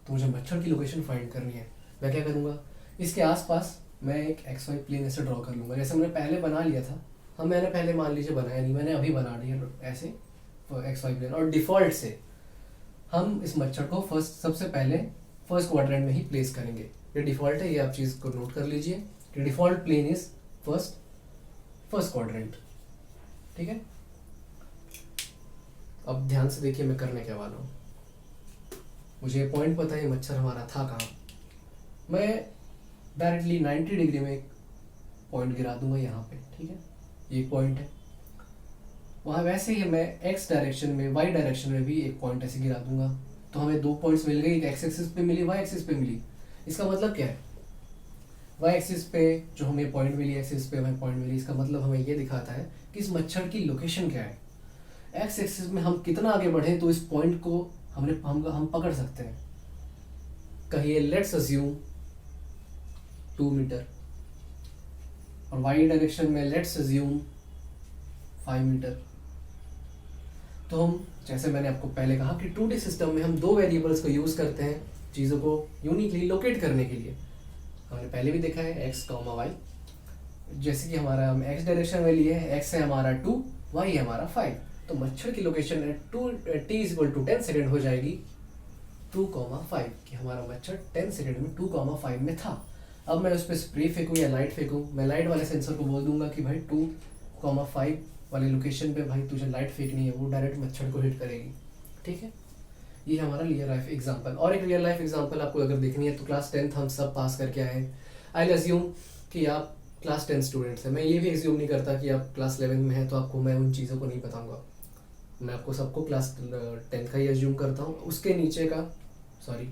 A: तो मुझे मच्छर की लोकेशन फाइंड करनी है। मैं क्या करूँगा, इसके आसपास मैं एक एक्स वाई प्लेन ऐसे ड्रॉ कर लूँगा, जैसे मैंने पहले बना लिया था। हाँ, मैंने पहले मान लीजिए बनाया नहीं, मैंने अभी बना लिया ऐसे एक्स वाई प्लेन, और डिफ़ॉल्ट से हम इस मच्छर को सबसे पहले फर्स्ट क्वाड्रेंट में ही प्लेस करेंगे। ये डिफ़ॉल्ट है, ये आप चीज़ को नोट कर लीजिए कि default plane is first quadrant, ठीक है। अब ध्यान से देखिए मैं करने क्या वाला हूँ। मुझे ये पॉइंट पता है मच्छर हमारा था कहाँ। मैं डायरेक्टली 90 डिग्री में एक पॉइंट गिरा दूंगा यहाँ पे, ठीक है। ये पॉइंट है वहाँ, वैसे ही मैं एक्स डायरेक्शन में, वाई डायरेक्शन में भी एक पॉइंट ऐसे गिरा दूंगा। तो हमें दो पॉइंट्स मिल गए, एक एक्स एक्सिस पे मिली, वाई एक्सिस पे मिली। इसका मतलब क्या है, वाई एक्सिस पे जो हमें पॉइंट मिली, एक्सिस पे हमें पॉइंट मिली, इसका मतलब हमें ये दिखाता है कि इस मच्छर की लोकेशन क्या है। एक्स एक्सिस में हम कितना आगे बढ़े तो इस पॉइंट को हम पकड़ सकते हैं। कहिए लेट्स अज्यूम 2 मीटर, और वाई डायरेक्शन में लेट्स अज्यूम 5 मीटर। तो हम, जैसे मैंने आपको पहले कहा कि 2D सिस्टम में हम दो वेरिएबल्स को यूज़ करते हैं चीज़ों को यूनिकली लोकेट करने के लिए। हमने पहले भी देखा है एक्स कॉमा वाई, जैसे कि हमारा हम एक्स डायरेक्शन में लिए हैं, एक्स है हमारा 2, वाई है हमारा 5। तो मच्छर की लोकेशन है T is equal to 10 second हो जाएगी 2,5, कि हमारा मच्छर 10 सेकेंड में 2,5 में था। अब मैं उस पर स्प्रे फेंकूँ या लाइट फेंकूँ, मैं लाइट वाले सेंसर को बोल दूंगा कि भाई 2,5 वाले लोकेशन पे भाई तुझे लाइट फेंकनी है, वो डायरेक्ट मच्छर को हिट करेगी, ठीक है। ये हमारा रियल लाइफ एग्जांपल। और एक रियल लाइफ एग्जांपल आपको अगर देखनी है तो क्लास 10th हम सब पास करके आए हैं। आई अज्यूम कि आप क्लास 10 स्टूडेंट्स हैं। मैं ये भी एज्यूम नहीं करता कि आप क्लास 11 में हैं तो आपको मैं उन चीज़ों को नहीं बताऊँगा। मैं आपको सबको क्लास 10 का ही एज्यूम करता हूँ, उसके नीचे का सॉरी।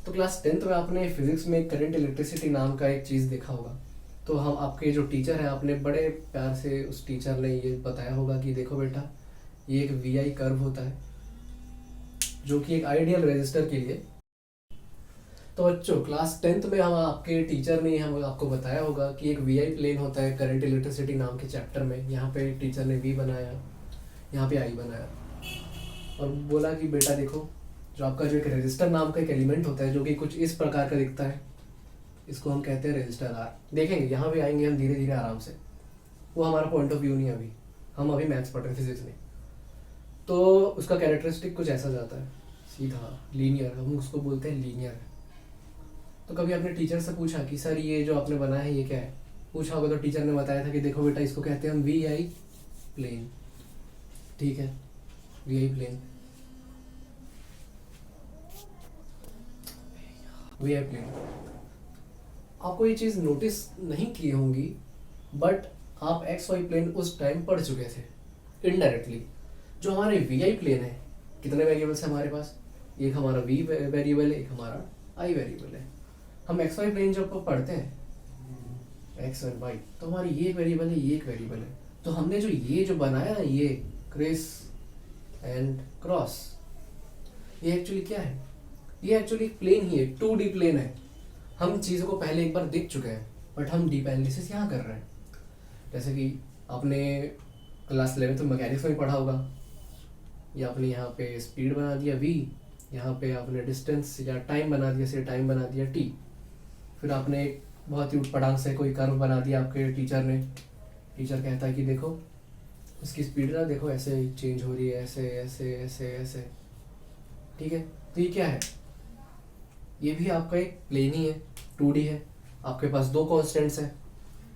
A: तो क्लास 10th में आपने फिजिक्स में करंट इलेक्ट्रिसिटी नाम का एक चीज़ देखा होगा। तो हम आपके जो टीचर हैं, आपने बड़े प्यार से उस टीचर ने ये बताया होगा कि देखो बेटा, ये एक वी कर्व होता है जो कि एक आइडियल रेजिस्टर के लिए। तो बच्चों क्लास 10th में हम आपके टीचर ने हम आपको बताया होगा कि एक वी प्लेन होता है करंट इलेक्ट्रिसिटी नाम के चैप्टर में। यहाँ पे टीचर ने वी बनाया, यहाँ पे आई बनाया, और बोला कि बेटा देखो, जो आपका जो एक रेजिस्टर नाम का एक एलिमेंट होता है जो कि कुछ इस प्रकार का दिखता है, इसको हम कहते हैं रेजिस्टर आर। देखेंगे यहाँ भी आएंगे हम धीरे धीरे आराम से, वो हमारा पॉइंट ऑफ व्यू नहीं है अभी, हम अभी मैथ्स पढ़ रहे हैं, फिजिक्स नहीं। तो उसका कैरेक्टरिस्टिक कुछ ऐसा जाता है, सीधा लीनियर, हम उसको बोलते हैं लीनियर है। तो कभी आपने टीचर से पूछा कि सर ये जो आपने बनाया है ये क्या है, पूछा होगा तो टीचर ने बताया था कि देखो बेटा, इसको कहते हैं हम वी आई प्लेन, ठीक है, V I plane, V I plane. आपको ये चीज़ नोटिस नहीं की होंगी, बट आप एक्स वाई प्लेन उस टाइम पढ़ चुके थे इनडायरेक्टली। जो हमारे वी आई प्लेन है, कितने वेरिएबल्स हैं हमारे पास, एक हमारा वी वेरिएबल है, एक हमारा आई वेरिएबल है। हम एक्स वाई प्लेन जब पढ़ते हैं एक्स एंड वाई, तो हमारी ये एक वेरिएबल है, ये एक वेरिएबल है। तो हमने जो बनाया ना, ये क्रिस एंड क्रॉस, ये एक्चुअली क्या है, ये एक्चुअली प्लेन ही है, 2D प्लेन है। हम चीज़ों को पहले एक बार देख चुके हैं, बट हम डीप एनालिसिस यहाँ कर रहे हैं। जैसे कि आपने क्लास 11 में मैकेनिक्स में पढ़ा होगा, या आपने यहाँ पे स्पीड बना दिया v, यहाँ पे आपने डिस्टेंस या टाइम बना दिया, से टाइम बना दिया t। फिर आपने एक बहुत ही उठपटांग से कोई कर्व बना दिया आपके टीचर ने। टीचर कहता है कि देखो इसकी स्पीड ना देखो ऐसे चेंज हो रही है, ऐसे ऐसे ऐसे ऐसे, ठीक है। तो ये क्या है, ये भी आपका एक प्लेन ही है, 2D है। आपके पास दो कॉन्स्टेंट्स हैं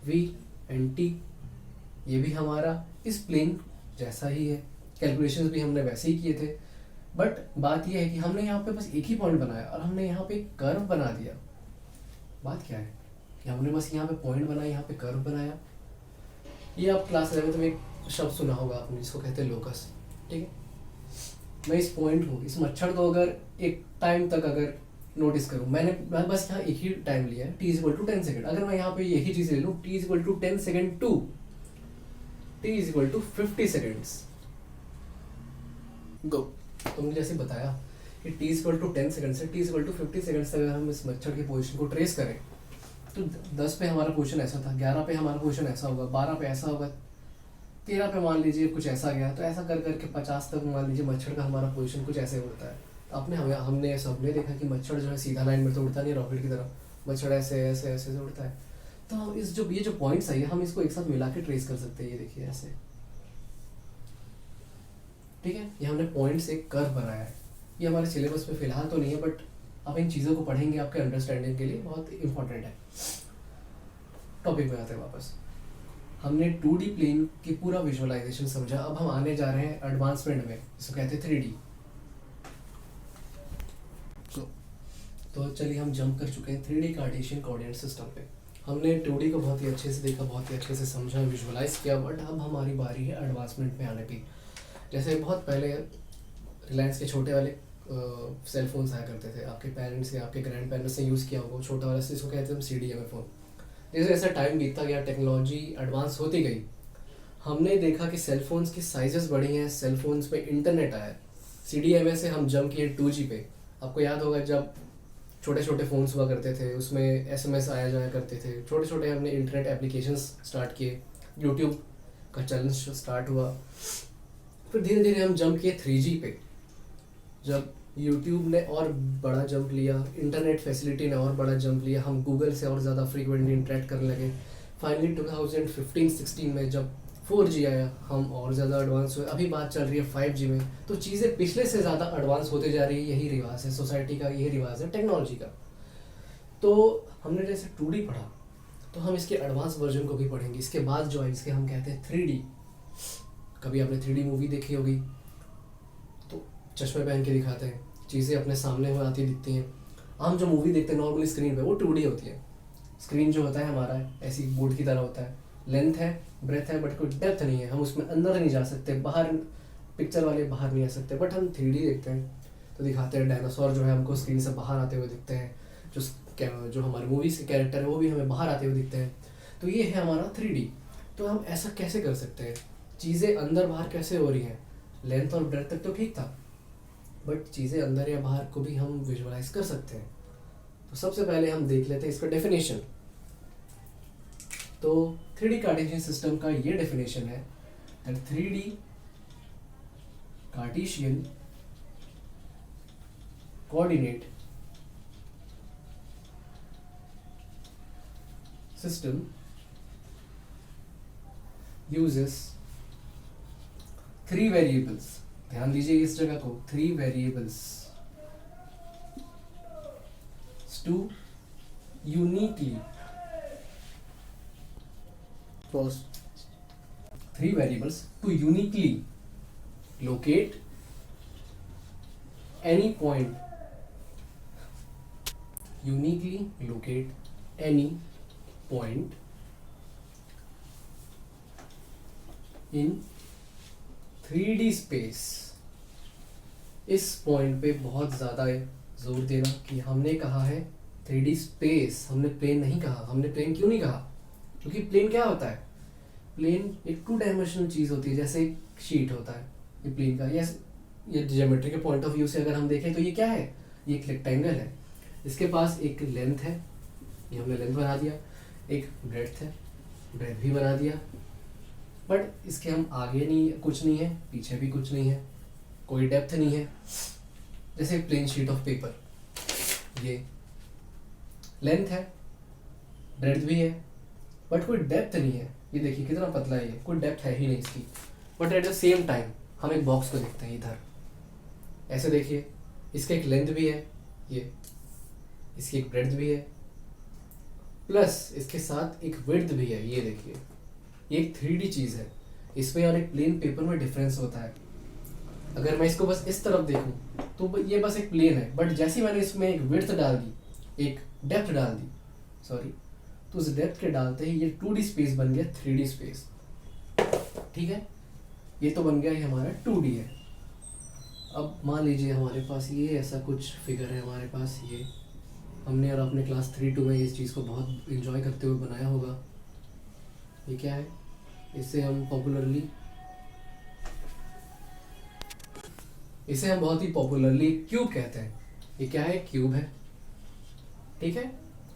A: v एंड t, ये भी हमारा इस प्लेन जैसा ही है। कैलकुलेशंस भी हमने वैसे ही किए थे, बट बात यह है कि हमने यहाँ पे बस एक ही पॉइंट बनाया और हमने यहाँ पे एक कर्व बना दिया। बात क्या है कि हमने बस यहाँ पे पॉइंट बनाया, यहाँ पे कर्व बनाया। ये आप क्लास 11 में एक शब्द सुना होगा आपने, जिसको कहते हैं लोकस, ठीक है। मैं इस पॉइंट को, इस मच्छर को अगर एक टाइम तक अगर नोटिस करूँ, मैं बस यहाँ एक ही टाइम लिया है, t = 10 सेकेंड। अगर मैं यहाँ पे यही चीज़ ले लूँ, t = 10 second to t = 50 seconds go. तो मुझे जैसे बताया कि t = 10 सेकेंड से t = 50 सेकेंड तक अगर हम इस मच्छर की पोजीशन को ट्रेस करें, तो 10 पे हमारा पोजीशन ऐसा था, 11 पे हमारा पोजीशन ऐसा होगा, 12 पे ऐसा होगा, 13 पे मान लीजिए कुछ ऐसा गया, तो ऐसा कर करके 50 तक मान लीजिए मच्छर का हमारा पोजीशन कुछ ऐसे उड़ता है। तो हमने सबने देखा कि मच्छर जो है सीधा लाइन में तो उड़ता नहीं, रॉकेट की तरह, मच्छर ऐसे ऐसे ऐसे से उड़ता है। तो हम ये जो पॉइंट्स है हम इसको एक साथ मिला के ट्रेस कर सकते हैं। ये देखिए ऐसे, ठीक है, ये हमने पॉइंट्स एक कर्व बनाया है। ये हमारे सिलेबस में फिलहाल तो नहीं है, बट आप इन चीज़ों को पढ़ेंगे, आपके अंडरस्टैंडिंग के लिए बहुत इंपॉर्टेंट है। टॉपिक में आते हैं वापस। हमने 2D प्लेन की पूरा विजुअलाइजेशन समझा। अब हम आने जा रहे हैं एडवांसमेंट में, जिसको कहते हैं 3D। तो चलिए हम जंप कर चुके हैं 3D कार्टेशियन कोऑर्डिनेट सिस्टम पे। हमने 2D को बहुत ही अच्छे से देखा, बहुत ही अच्छे से समझा, विजुअलाइज किया, बट अब हमारी बारी है एडवांसमेंट में आने की। जैसे बहुत पहले रिलायंस के छोटे वाले सेल फोन्स आया करते थे, आपके पेरेंट्स या आपके ग्रैंड पेरेंट्स ने यूज़ किया होगा, छोटा वाला, जिसको कहते हैं हम CDMA फ़ोन। जैसे जैसे टाइम बीतता गया, टेक्नोलॉजी एडवांस होती गई, हमने देखा कि सेल फोन्स की साइजेस बढ़ी हैं, सेल फोन्स में इंटरनेट आया। CDMA से हम जंप किए 2G पे। आपको याद होगा जब छोटे छोटे फ़ोन्स हुआ करते थे, उसमें SMS आया जाया करते थे, छोटे छोटे हमने इंटरनेट एप्लीकेशंस स्टार्ट किए, यूट्यूब का चैलेंज स्टार्ट हुआ। फिर धीरे धीरे हम जंप किए 3G पे। जब यूट्यूब ने और बड़ा जंप लिया, इंटरनेट फैसिलिटी ने और बड़ा जंप लिया, हम गूगल से और ज़्यादा फ्रीक्वेंटली इंटरेक्ट करने लगे। फाइनली 2015-16 में जब 4G आया, हम और ज़्यादा एडवांस हुए। अभी बात चल रही है 5G में। तो चीज़ें पिछले से ज़्यादा एडवांस होते जा रही है। यही रिवाज है सोसाइटी का, यही रिवाज है टेक्नोलॉजी का। तो हमने जैसे 2D पढ़ा, तो हम इसके एडवांस वर्जन को भी पढ़ेंगे। इसके बाद जो है, इसके हम कहते हैं 3D। कभी आपने 3D मूवी देखी होगी, तो चश्मे पहन के दिखाते हैं, चीज़ें अपने सामने में आती दिखती हैं। हम जो मूवी देखते हैं नॉर्मली स्क्रीन पे, वो 2D होती है। स्क्रीन जो होता है हमारा ऐसी बोर्ड की तरह होता है, लेंथ है, ब्रेथ है, बट कोई डेप्थ नहीं है। हम उसमें अंदर नहीं जा सकते, बाहर पिक्चर वाले बाहर नहीं आ सकते। बट हम 3D देखते हैं तो दिखाते हैं डायनासोर जो है हमको स्क्रीन से बाहर आते हुए दिखते हैं, जो हमारे मूवीज़ के कैरेक्टर है वो भी हमें बाहर आते हुए दिखते हैं। तो ये है हमारा 3D। तो हम ऐसा कैसे कर सकते हैं, चीज़ें अंदर बाहर कैसे हो रही हैं? लेंथ और ब्रेथ तक तो ठीक था, बट चीज़ें अंदर या बाहर को भी हम विजुअलाइज कर सकते हैं। तो सबसे पहले हम देख लेते हैं इसका डेफिनेशन। तो 3D कार्टेशियन सिस्टम का ये डेफिनेशन है that 3D Cartesian coordinate system uses 3 variables. ध्यान दीजिए इस जगह को, 3 variables to uniquely 3 variables to uniquely locate any point, uniquely locate any point in 3D space. इस पॉइंट पे बहुत ज़्यादा जोर देना कि हमने कहा है 3D स्पेस, हमने प्लेन नहीं कहा। हमने प्लेन क्यों नहीं कहा? क्योंकि प्लेन क्या होता है? प्लेन एक 2 डायमेंशनल चीज़ होती है, जैसे एक शीट होता है ये प्लेन का। ये ज्योमेट्री के पॉइंट ऑफ व्यू से अगर हम देखें तो ये क्या है? ये एक रेक्टेंगल है, इसके पास एक लेंथ है, ये हमने लेंथ बना दिया, एक ब्रेड्थ है, ब्रेड्थ भी बना दिया, बट इसके हम आगे नहीं, कुछ नहीं है, पीछे भी कुछ नहीं है, कोई डेप्थ नहीं है। जैसे एक प्लेन शीट ऑफ पेपर, ये लेंथ है, ब्रेड्थ भी है, बट कोई डेप्थ नहीं है। ये देखिए कितना पतला है, ये कोई डेप्थ है ही नहीं इसकी। But at the same time हम एक बॉक्स को देखते हैं इधर, ऐसे देखिए, इसका एक लेंथ भी है, ये इसकी एक ब्रेड्थ भी है, प्लस इसके साथ एक विड्थ भी है। ये देखिए, ये एक 3D चीज़ है। इसमें और एक प्लेन पेपर में डिफरेंस होता है। अगर मैं इसको बस इस तरफ देखूं तो ये बस एक प्लेन है, बट जैसे ही मैंने इसमें एक विड्थ डाल दी, एक डेप्थ डाल दी, सॉरी, तो उस डेप्थ के डालते ही ये 2D स्पेस बन गया 3D स्पेस। ठीक है, ये तो बन गया, ये हमारा 2D है। अब मान लीजिए हमारे पास ये ऐसा कुछ फिगर है हमारे पास, ये हमने और अपने क्लास 3-2 में इस चीज़ को बहुत इंजॉय करते हुए बनाया होगा। ये क्या है? इसे हम बहुत ही पॉपुलरली क्यूब कहते हैं। ये क्या है? क्यूब है, ठीक है।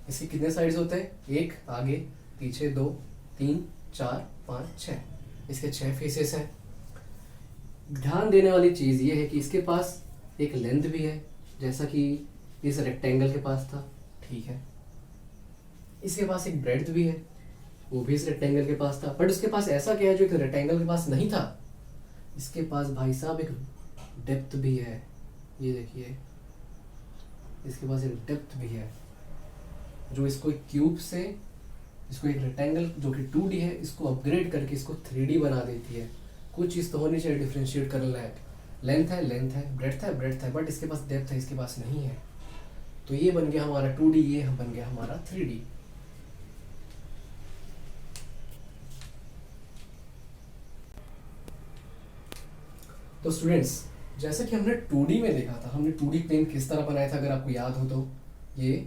A: इसके कितने साइड्स होते हैं? एक आगे, पीछे 2, 3, 4, 5, 6। इसके 6 फेसेस हैं। ध्यान देने वाली चीज़ ये है कि इसके पास एक लेंथ भी है, जैसा कि इस रेक्टेंगल के पास था, ठीक है। इसके पास एक ब्रेड्थ भी है, वो भी इस रेक्टेंगल के पास था। बट उसके पास ऐसा क्या है जो एक रेक्टेंगल के पास नहीं था? इसके पास भाई साहब एक डेप्थ भी है। ये देखिए, इसके पास एक डेप्थ भी है जो इसको एक क्यूब से, इसको एक रेक्टेंगल जो कि 2D है, इसको अपग्रेड करके इसको 3D बना देती है। कुछ चीज़ तो होनी चाहिए डिफ्रेंशिएट करने लायक। लेंथ है, ब्रेड्थ है, बट इसके पास डेप्थ है, इसके पास नहीं है। तो ये बन गया हमारा 2D, ये बन गया हमारा 3D। तो स्टूडेंट्स, जैसे कि हमने 2D में देखा था, हमने 2D प्लेन किस तरह बनाया था, अगर आपको याद हो तो ये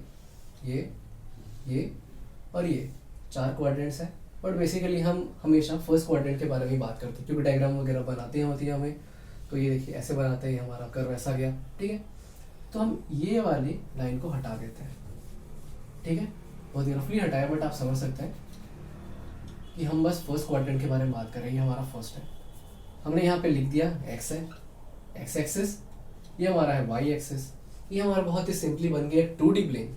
A: और ये 4 क्वाड्रेंट्स हैं। बट बेसिकली हम हमेशा फर्स्ट क्वाड्रेंट के बारे में बात करते हैं, क्योंकि डायग्राम वगैरह बनाते हैं होती है हमें। तो ये देखिए ऐसे बनाते हैं, हमारा कर्व ऐसा गया, ठीक है। तो हम ये वाली लाइन को हटा देते हैं, ठीक है। बहुत ही रफली हटाया, बट आप समझ सकते हैं कि हम बस फर्स्ट क्वाड्रेंट के बारे में बात कर रहे हैं। ये हमारा फर्स्ट है, हमने यहाँ पे लिख दिया x है, x एक्सिस, ये हमारा है y एक्सिस। ये हमारा बहुत ही सिंपली बन गया 2D प्लेन।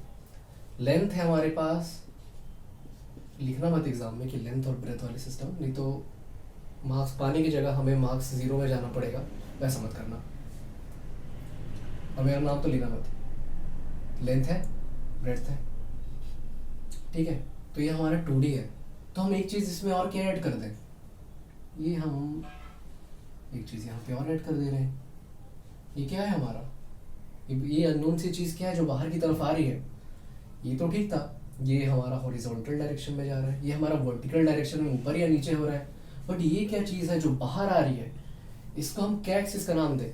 A: लेंथ है हमारे पास, लिखना मत एग्जाम में कि लेंथ और ब्रेथ वाली सिस्टम, नहीं तो मार्क्स पाने की जगह हमें मार्क्स 0 में जाना पड़ेगा, वैसा मत करना। और मेरा नाम तो लिखना मत। लेंथ है, ब्रेथ है, ठीक है। तो ये हमारा 2D है। तो हम एक चीज़ इसमें और क्या ऐड कर दें? ये हम एक चीज़ यहाँ पे और ऐड कर दे रहे हैं। ये क्या है हमारा? ये अननोन सी चीज़ क्या है जो बाहर की तरफ आ रही है? ये तो ठीक था, ये हमारा हॉरिजॉन्टल डायरेक्शन में जा रहा है, ये हमारा वर्टिकल डायरेक्शन में ऊपर या नीचे हो रहा है। बट ये क्या चीज़ है जो बाहर आ रही है? इसको हम क्या एक्सिस का नाम दें?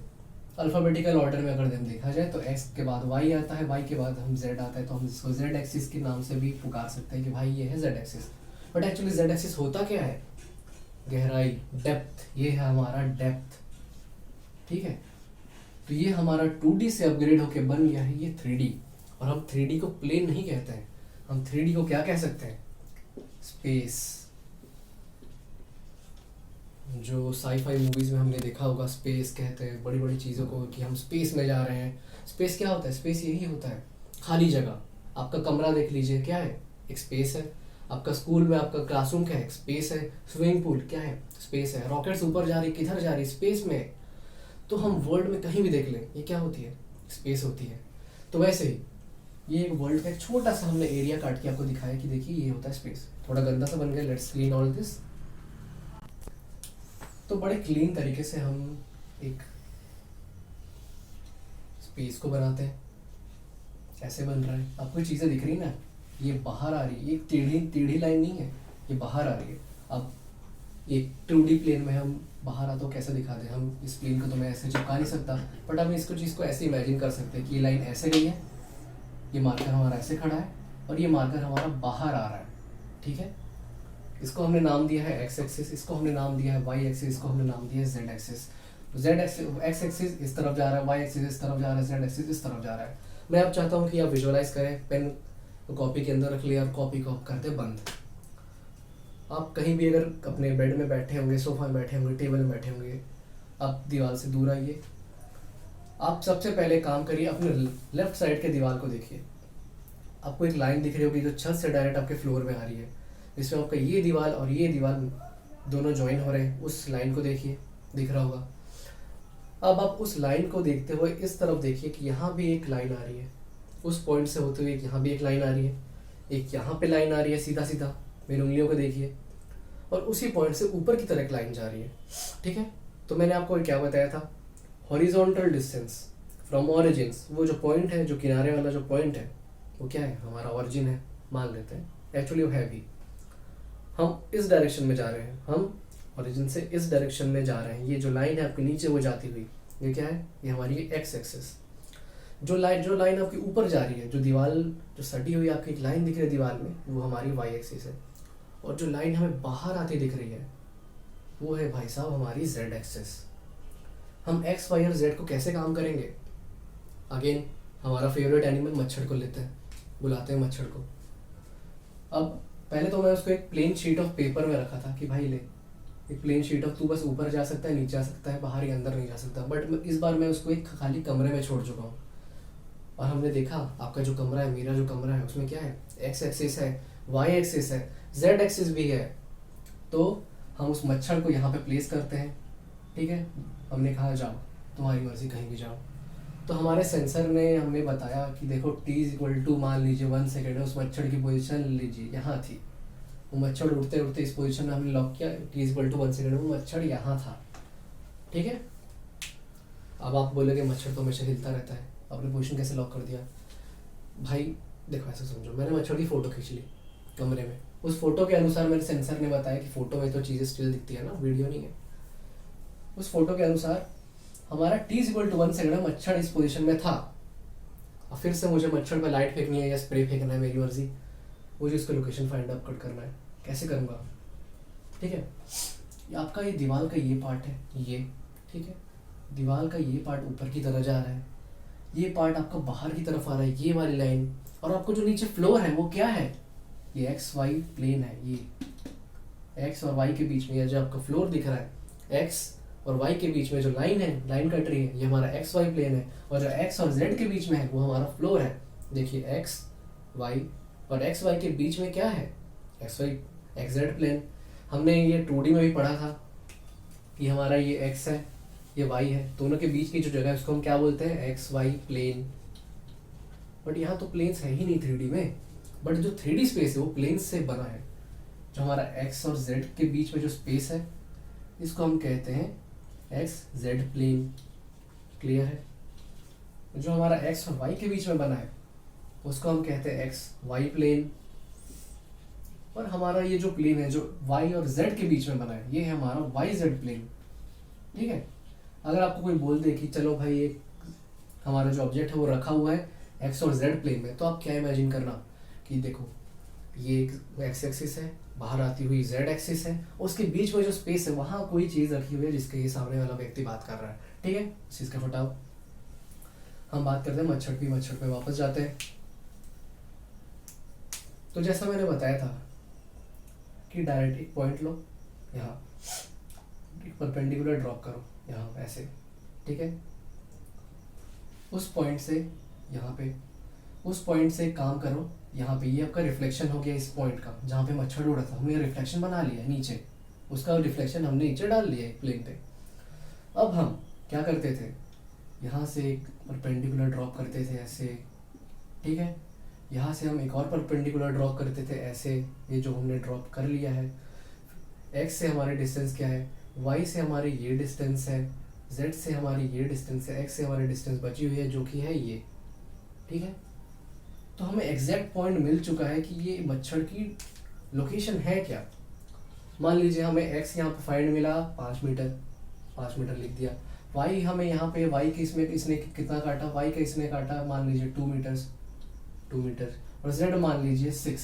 A: अल्फ़ाबेटिकल ऑर्डर में अगर हम देखा जाए तो x के बाद y आता है, y के बाद हम z आता है, तो हम इसको z एक्सिस के नाम से भी पुकार सकते हैं कि भाई ये है z axis. But actually z axis होता क्या है? गहराई, डेप्थ। ये है हमारा डेप्थ, ठीक है। तो ये हमारा 2D से अपग्रेड होके बन गया है ये 3D। और हम 3D को प्लेन नहीं कहते हैं, हम 3D को क्या कह सकते हैं? स्पेस। जो साई-फाई मूवीज में हमने देखा होगा, स्पेस कहते हैं बड़ी बड़ी चीज़ों को कि हम स्पेस में जा रहे हैं। स्पेस क्या होता है? स्पेस यही होता है, खाली जगह। आपका कमरा देख लीजिए, क्या है? एक स्पेस है। आपका स्कूल में आपका क्लासरूम क्या है? स्पेस है। स्विमिंग पूल क्या है? स्पेस है। रॉकेट्स ऊपर जा रही, किधर जा रही? स्पेस में। तो हम वर्ल्ड में कहीं भी देख लें, ये क्या होती है? स्पेस होती है। तो वैसे ही ये एक वर्ल्ड का एक छोटा सा हमने एरिया काट के आपको दिखाया कि देखिए ये होता है स्पेस। थोड़ा गंदा सा बन गया, लेट्स क्लीन ऑल दिस। तो बड़े क्लीन तरीके से हम एक स्पेस को बनाते हैं। ऐसे बन रहा है, आपको चीज़ें दिख रही ना, ये बाहर आ रही है, ये टेढ़ी टेढ़ी लाइन नहीं है, ये बाहर आ रही है। अब एक 2D प्लेन में हम बाहर आता, तो कैसे दिखा दें? हम इस प्लेन को तो मैं ऐसे चिपका नहीं सकता, बट हम इसको चीज़ को ऐसे इमेजिन कर सकते हैं कि ये लाइन ऐसे गई है, ये मार्कर हमारा ऐसे खड़ा है, और ये मार्कर हमारा बाहर आ रहा है, ठीक है। इसको हमने नाम दिया है x एक्सिस, इसको हमने नाम दिया है y एक्सिस, इसको हमने नाम दिया है z axis. z axis, x axis इस तरफ जा रहा है, y एक्सिस इस तरफ जा रहा है, z एक्सिस इस तरफ जा रहा है। मैं अब चाहता हूँ कि आप विजुअलाइज करें, पेन तो कॉपी के अंदर रख लिया और कॉपी को आप कर दे बंद। आप कहीं भी अगर अपने बेड में बैठे होंगे, सोफा में बैठे होंगे, टेबल में बैठे होंगे, आप दीवार से दूर आइए। आप सबसे पहले काम करिए, अपने लेफ्ट साइड के दीवार को देखिए। आपको एक लाइन दिख रही होगी जो छत से डायरेक्ट आपके फ्लोर में आ रही है, जिसमें आपका ये दीवार और ये दीवार दोनों ज्वाइन हो रहे हैं। उस लाइन को देखिए, दिख रहा होगा। अब आप उस लाइन को देखते हुए इस तरफ देखिए कि यहाँ भी एक लाइन आ रही है, उस पॉइंट से होते हुए यहाँ भी एक लाइन आ रही है, एक यहाँ पे लाइन आ रही है सीधा सीधा, मेरी उंगलियों को देखिए, और उसी पॉइंट से ऊपर की तरफ एक लाइन जा रही है, ठीक है। तो मैंने आपको क्या बताया था? Horizontal distance from origins. वो जो पॉइंट है, जो किनारे वाला जो पॉइंट है, वो क्या है? हमारा ऑरिजिन है, मान लेते हैं। एक्चुअली वो है भी, हम इस डायरेक्शन में जा रहे हैं, हम ओरिजिन से इस डायरेक्शन में जा रहे हैं। ये जो लाइन है आपके नीचे वो जाती हुई, ये क्या है, ये हमारी एक्स एक्सिस। जो लाइन आपकी ऊपर जा रही है, जो दीवार जो सटी हुई आपकी एक लाइन दिख रही है दीवार में, वो हमारी वाई एक्सिस है। और जो लाइन हमें बाहर आती दिख रही है वो है भाई साहब हमारी जेड एक्सिस। हम एक्स वाई और जेड को कैसे काम करेंगे? अगेन हमारा फेवरेट एनिमल मच्छर को लेते हैं, बुलाते हैं मच्छर को। अब पहले तो मैं उसको एक प्लेन शीट ऑफ पेपर में रखा था कि भाई ले, एक प्लेन शीट ऑफ, तू बस ऊपर जा सकता है, नीचे जा सकता है, बाहर या अंदर नहीं जा सकता। बट इस बार मैं उसको एक खाली कमरे में छोड़ चुका हूँ। और हमने देखा आपका जो कमरा है, मेरा जो कमरा है, उसमें क्या है, एक्स एक्सिस है, वाई एक्सिस है, जेड एक्सिस भी है। तो हम उस मच्छर को यहाँ पे प्लेस करते हैं, ठीक है। हमने कहा जाओ, तुम्हारी मर्जी, कहीं भी जाओ। तो हमारे सेंसर ने हमें बताया कि देखो t=, मान लीजिए 1 सेकेंड है, उस मच्छर की पोजीशन लीजिए यहाँ थी। वो मच्छर उड़ते उड़ते इस पोजीशन में हमने लॉक किया, t=1 सेकेंड, वो मच्छर यहाँ था, ठीक है। अब आप बोलोगे मच्छर तो हमेशा हिलता रहता है, आपने पोजीशन कैसे लॉक कर दिया? भाई देखो ऐसा समझो, मैंने मच्छर की फ़ोटो खींच ली कमरे में, उस फोटो के अनुसार मेरे सेंसर ने बताया कि फ़ोटो में तो चीज़ें स्टिल दिखती है ना, वीडियो नहीं है। उस फोटो के अनुसार हमारा t=1 सेकेंड में मच्छर इस पोजीशन में था। और फिर से मुझे मच्छर पे लाइट फेंकनी है या स्प्रे फेंकना है, मेरी मर्जी। मुझे उसका लोकेशन फाइंड आउट करना है, कैसे करूँगा? ठीक है, आपका ये दीवार का ये पार्ट है, ये ठीक है, दीवार का ये पार्ट ऊपर की तरफ जा रहा है, ये पार्ट आपका बाहर की तरफ आ रहा है, ये वाली लाइन। और आपको जो नीचे फ्लोर है वो क्या है, ये एक्स वाई प्लेन है। ये एक्स और वाई के बीच में, या जो आपका फ्लोर दिख रहा है, एक्स और वाई के बीच में जो लाइन है, लाइन कट रही है, ये हमारा एक्स वाई प्लेन है। और जो एक्स और जेड के बीच में है वो हमारा फ्लोर है। देखिए एक्स वाई, और एक्स वाई के बीच में क्या है, X Y X Z plane. हमने ये 2D में भी पढ़ा था कि हमारा ये एक्स है, ये वाई है, दोनों के बीच की जो जगह है उसको हम क्या बोलते हैं, एक्स वाई प्लेन। बट यहाँ तो प्लेन्स है ही नहीं 3D में, बट जो 3D स्पेस है वो प्लेन्स से बना है। जो हमारा एक्स और जेड के बीच में जो स्पेस है, इसको हम कहते हैं एक्स जेड प्लेन। क्लियर है? जो हमारा एक्स और वाई के बीच में बना है उसको हम कहते हैं एक्स वाई प्लेन। और हमारा ये जो प्लेन है जो वाई और जेड के बीच में बना है, ये है हमारा वाई जेड प्लेन। ठीक है, अगर आपको कोई बोल दे कि चलो भाई एक हमारा जो ऑब्जेक्ट है वो रखा हुआ है एक्स और जेड प्लेन में, तो आप क्या इमेजिन करना कि देखो ये एक एक्स एक्सिस है, बाहर आती हुई जेड एक्सिस है, उसके बीच में जो स्पेस है वहाँ कोई चीज़ रखी हुई है जिसके ये सामने वाला व्यक्ति बात कर रहा है। ठीक है, इस चीज़ का फटाओ। हम बात करते हैं मच्छर पे वापस जाते हैं। तो जैसा मैंने बताया था कि डायरेक्ट एक पॉइंट लो, यहाँ एक परपेंडिकुलर ड्रॉप करो, यहाँ ऐसे, ठीक है। उस पॉइंट से यहाँ पे, उस पॉइंट से काम करो यहाँ पे। ये आपका रिफ्लेक्शन हो गया इस पॉइंट का जहाँ पे मच्छर उड़ा था, हमने रिफ्लेक्शन बना लिया है नीचे, उसका रिफ्लेक्शन हमने नीचे डाल लिया है प्लेन पे। अब हम क्या करते थे, यहाँ से एक परपेंडिकुलर ड्रॉप करते थे ऐसे, ठीक है। यहाँ से हम एक और परपेंडिकुलर ड्रॉप करते थे ऐसे, ये जो हमने ड्रॉप कर लिया है। एक्स से हमारे डिस्टेंस क्या है, वाई से हमारी ये डिस्टेंस है, जेड से हमारी ये डिस्टेंस है, एक्स से हमारी डिस्टेंस बची हुई है जो कि है ये। ठीक है, तो हमें एग्जैक्ट पॉइंट मिल चुका है कि ये मच्छर की लोकेशन है क्या। मान लीजिए हमें एक्स यहाँ पे फाइंड मिला 5 मीटर, 5 मीटर लिख दिया। वाई हमें यहाँ पे, वाई के इसने कितना काटा, वाई का इसने काटा मान लीजिए 2 मीटर्स, 2 मीटर, और जेड मान लीजिए 6।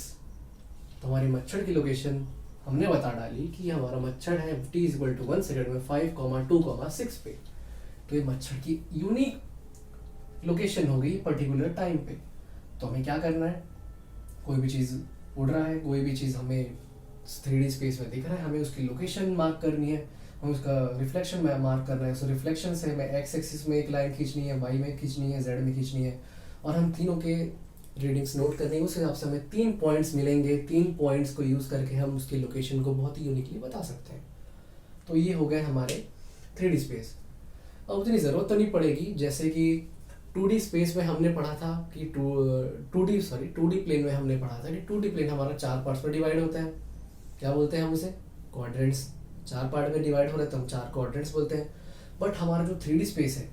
A: तो हमारी मच्छर की लोकेशन हमने बता डाली कि हमारा मच्छर है t=1 सेकेंड में 5,2,6 पे। तो ये मच्छर की यूनिक लोकेशन हो गई पर्टिकुलर टाइम पे। तो हमें क्या करना है, कोई भी चीज़ उड़ रहा है, कोई भी चीज़ हमें 3D स्पेस में दिख रहा है, हमें उसकी लोकेशन मार्क करनी है, हमें उसका रिफ्लेक्शन मार्क करना है। सो रिफ्लेक्शन से हमें एक्स एक्सिस में एक लाइन खींचनी है, वाई में खींचनी है, जेड में खींचनी है, और हम तीनों के रीडिंग्स नोट करनी है। उस हिसाब से हमें 3 पॉइंट्स मिलेंगे। 3 पॉइंट्स को यूज़ करके हम उसकी लोकेशन को बहुत ही यूनिकली बता सकते हैं। तो ये हो गए हमारे 3D स्पेस। अब उतनी ज़रूरत तो नहीं पड़ेगी, जैसे कि 2D स्पेस में हमने पढ़ा था कि 2D प्लेन में हमने पढ़ा था कि 2D प्लेन हमारा 4 पार्ट्स में डिवाइड होता है। क्या बोलते हैं हम उसे, क्वाड्रेंट्स। 4 पार्ट में डिवाइड हो रहा है तो हम 4 क्वाड्रेंट्स बोलते हैं। बट हमारा जो 3D स्पेस है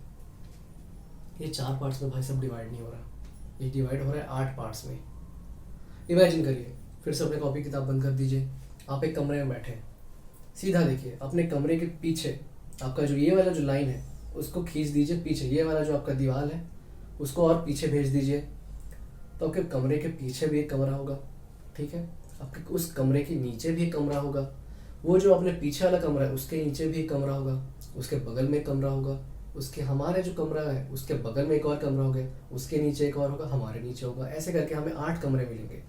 A: ये 4 पार्ट्स में भाई सब डिवाइड नहीं हो रहा, ये डिवाइड हो रहा है 8 पार्ट्स में। इमेजिन करिए, फिर से अपने कॉपी किताब बंद कर दीजिए, आप एक कमरे में बैठे हैं, सीधा देखिए अपने कमरे के पीछे आपका जो ये वाला जो लाइन है उसको खींच दीजिए पीछे, ये वाला जो आपका दीवार है उसको और पीछे भेज दीजिए, तो आपके कमरे के पीछे भी एक कमरा होगा, ठीक है। आपके उस कमरे के नीचे भी एक कमरा होगा, वो जो अपने पीछे वाला कमरा है उसके नीचे भी एक कमरा होगा, उसके बगल में एक कमरा होगा, उसके हमारे जो कमरा है उसके बगल में एक और कमरा होगा, उसके नीचे एक और होगा, हमारे नीचे होगा, ऐसे करके हमें 8 कमरे मिलेंगे।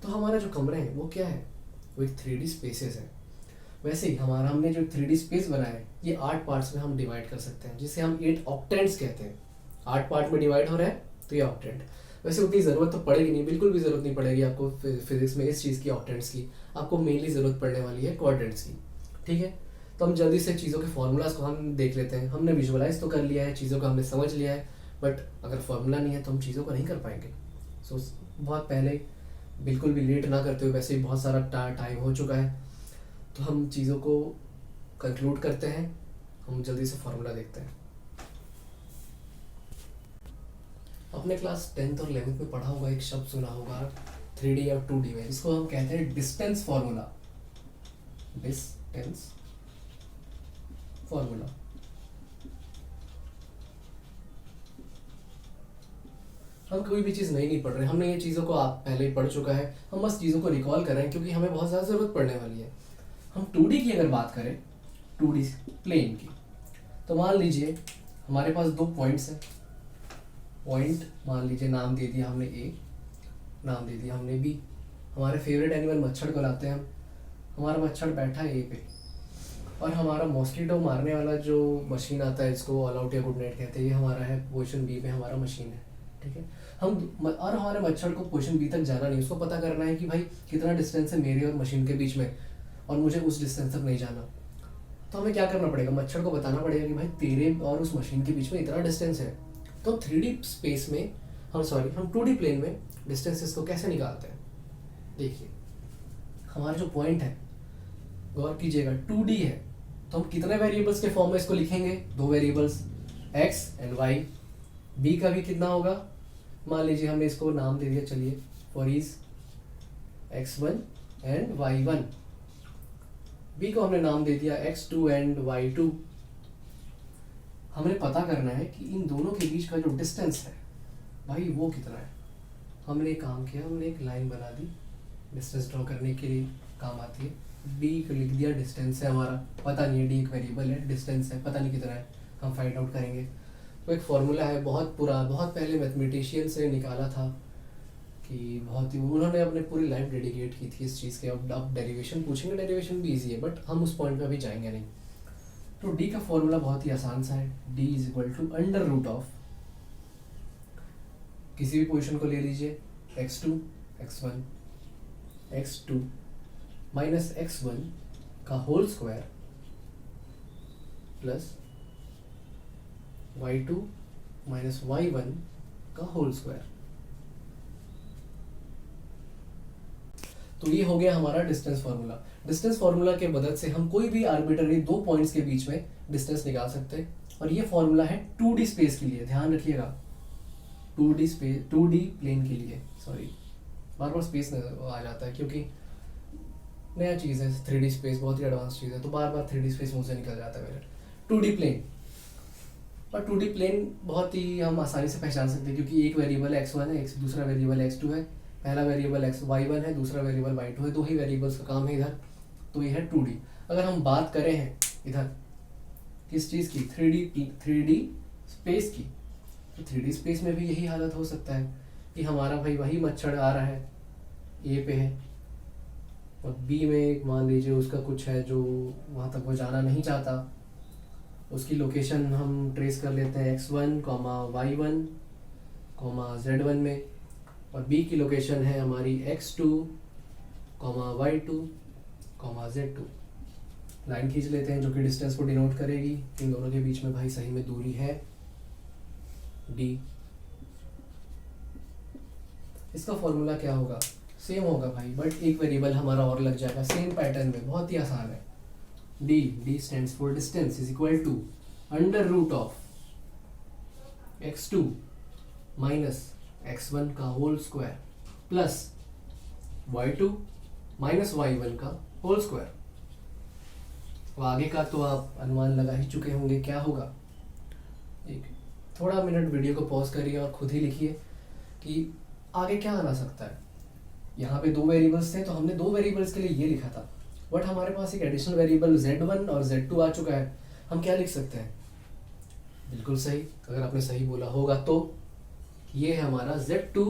A: तो हमारा जो कमरे हैं वो क्या है, वो एक 3D स्पेसेस है। वैसे ही हमारा हमने जो 3D स्पेस बनाया है ये 8 पार्ट्स में हम डिवाइड कर सकते हैं, जिसे हम 8 ऑक्टेंट्स कहते हैं। 8 पार्ट में डिवाइड हो रहा है तो ये ऑक्टेंट। वैसे उतनी ज़रूरत तो पड़ेगी नहीं, बिल्कुल भी ज़रूरत नहीं पड़ेगी आपको फिजिक्स में इस चीज़ की, ऑक्टेंट्स की। आपको मेनली ज़रूरत पड़ने वाली है क्वाड्रेंट्स की, ठीक है। तो हम जल्दी से चीज़ों के फॉर्मूलाज को हम देख लेते हैं। हमने विजुअलाइज तो कर लिया है, चीज़ों को हमने समझ लिया है, बट अगर फॉर्मूला नहीं है तो हम चीज़ों को नहीं कर पाएंगे। सो बहुत पहले, बिल्कुल भी लेट ना करते हुए, वैसे ही बहुत सारा टाइम हो चुका है, तो हम चीज़ों को कंक्लूड करते हैं। हम जल्दी से फॉर्मूला देखते हैं। अपने क्लास 10th और 11th में पढ़ा होगा, एक शब्द सुना होगा 3D और 2D में, इसको हम कहते हैं डिस्टेंस फॉर्मूला। Distance formula. हम कोई भी चीज़ नहीं पढ़ रहे, हमने ये चीज़ों को आप पहले ही पढ़ चुका है, हम बस चीज़ों को रिकॉल कर रहे हैं क्योंकि हमें बहुत ज़्यादा ज़रूरत पड़ने वाली है। हम 2D की अगर बात करें, 2D प्लेन की, तो मान लीजिए हमारे पास 2 पॉइंट्स हैं। पॉइंट मान लीजिए नाम दे दिया हमने A, नाम दे दिया हमने B। हमारे फेवरेट एनिमल मच्छर को लाते हैं हम। हमारा मच्छर बैठा है A पे, और हमारा मॉस्किटो मारने वाला जो मशीन आता है, इसको ऑल आउट या गुड नाइट कहते हैं, ये हमारा है पोजीशन B पे, हमारा मशीन है, ठीक है। और हमारे मच्छर को पोजीशन B तक जाना नहीं, उसको पता करना है कि भाई कितना डिस्टेंस है मेरे और मशीन के बीच में, और मुझे उस डिस्टेंस तक नहीं जाना। तो हमें क्या करना पड़ेगा, मच्छर को बताना पड़ेगा कि भाई तेरे और उस मशीन के बीच में इतना डिस्टेंस है। तो 3D स्पेस में हम 2D प्लेन में डिस्टेंसेस को कैसे निकालते हैं। देखिए हमारा जो पॉइंट है, गौर कीजिएगा 2D है, तो हम कितने वेरिएबल्स के फॉर्म में इसको लिखेंगे, 2 variables x and y। b का भी कितना होगा, मान लीजिए हमने इसको नाम दे दिया, चलिए for is x1 and y1। b को हमने नाम दे दिया x2 एंड y2। हमें पता करना है कि इन दोनों के बीच का जो डिस्टेंस है भाई वो कितना है। हमने काम किया, हमने एक लाइन बना दी, डिस्टेंस ड्रॉ करने के लिए काम आती है। डी को लिख दिया, डिस्टेंस है हमारा, पता नहीं है, डी एक वेरिएबल है, डिस्टेंस है, पता नहीं कितना है, हम फाइंड आउट करेंगे। तो एक फॉर्मूला है, बहुत पहले मैथमेटिशियन से निकाला था, कि बहुत ही उन्होंने अपने पूरी लाइफ डेडिकेट की थी इस चीज़ के। अब डेरिवेशन पूछेंगे, डेरिवेशन भी ईजी है, बट हम उस पॉइंट पे अभी जाएंगे नहीं। तो डी का फॉर्मूला बहुत ही आसान सा है, D is equal to under root of, किसी भी पोजीशन को ले लीजिए, x2 x1 x2 minus x1 का whole square plus y2 minus y1 का होल स्क्वायर। तो ये हो गया हमारा डिस्टेंस फार्मूला। डिस्टेंस फार्मूला के मदद से हम कोई भी आर्बिट्ररी 2 पॉइंट्स के बीच में डिस्टेंस निकाल सकते हैं, और ये फार्मूला है 2D स्पेस के लिए, ध्यान रखिएगा, 2D प्लेन के लिए। सॉरी, बार बार स्पेस आ जाता है क्योंकि नया चीज़ है, 3D स्पेस बहुत ही एडवांस चीज़ है, तो बार बार 3D स्पेस मुंह से निकल जाता है मेरे। 2D प्लेन, और 2D प्लेन बहुत ही हम आसानी से पहचान सकते हैं क्योंकि एक वेरिएबल x1 है, दूसरा वेरिएबल x2 है, पहला वेरिएबल y1 है, दूसरा वेरिएबल y2 है, 2 ही वेरिएबल्स का काम है इधर। तो ये है 2D। अगर हम बात करें हैं इधर किस चीज़ की, 3D स्पेस की, तो 3D स्पेस में भी यही हालत हो सकता है कि हमारा भाई वही मच्छर आ रहा है, A पे है, और B में मान लीजिए उसका कुछ है जो वहाँ तक वो जाना नहीं चाहता, उसकी लोकेशन हम ट्रेस कर लेते हैं x1, y1, z1 में, और B की लोकेशन है हमारी x2, y2, z2। लाइन खींच लेते हैं जो कि डिस्टेंस को डिनोट करेगी, इन दोनों के बीच में भाई सही में दूरी है d। इसका फॉर्मूला क्या होगा, सेम होगा भाई, बट एक वेरिएबल हमारा और लग जाएगा, सेम पैटर्न में, बहुत ही आसान है। d stands for distance is equal to under root of x2 minus x1 का whole square plus y2 minus y1 का होल स्क्वायर। तो आगे का तो आप अनुमान लगा ही चुके होंगे क्या होगा, एक थोड़ा मिनट वीडियो को पॉज करिए और खुद ही लिखिए कि आगे क्या आना सकता है। यहाँ पे 2 वेरिएबल्स थे तो हमने 2 वेरिएबल्स के लिए ये लिखा था, बट हमारे पास एक एडिशनल वेरिएबल z1 और z2 आ चुका है। हम क्या लिख सकते हैं? बिल्कुल सही, अगर आपने सही बोला होगा तो ये है हमारा z2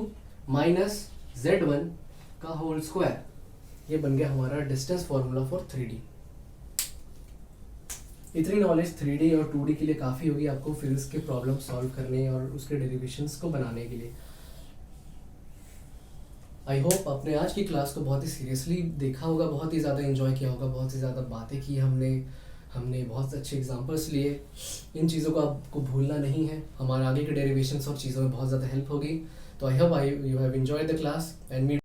A: माइनस z1 का होल स्क्वायर। ये बन गया हमारा डिस्टेंस फॉर्मूला फॉर 3D। इतनी नॉलेज 3D और 2D के लिए काफ़ी होगी आपको फिजिक्स के प्रॉब्लम सॉल्व करने और उसके डेरिवेशंस को बनाने के लिए। आई होप आपने आज की क्लास को बहुत ही सीरियसली देखा होगा, बहुत ही ज़्यादा एंजॉय किया होगा, बहुत ही ज़्यादा बातें की हमने बहुत अच्छे एग्जांपल्स लिए। इन चीज़ों को आपको भूलना नहीं है, हमारे आगे के डेरिवेशंस और चीज़ों में बहुत ज़्यादा हेल्प होगी। तो I hope you have enjoyed the class and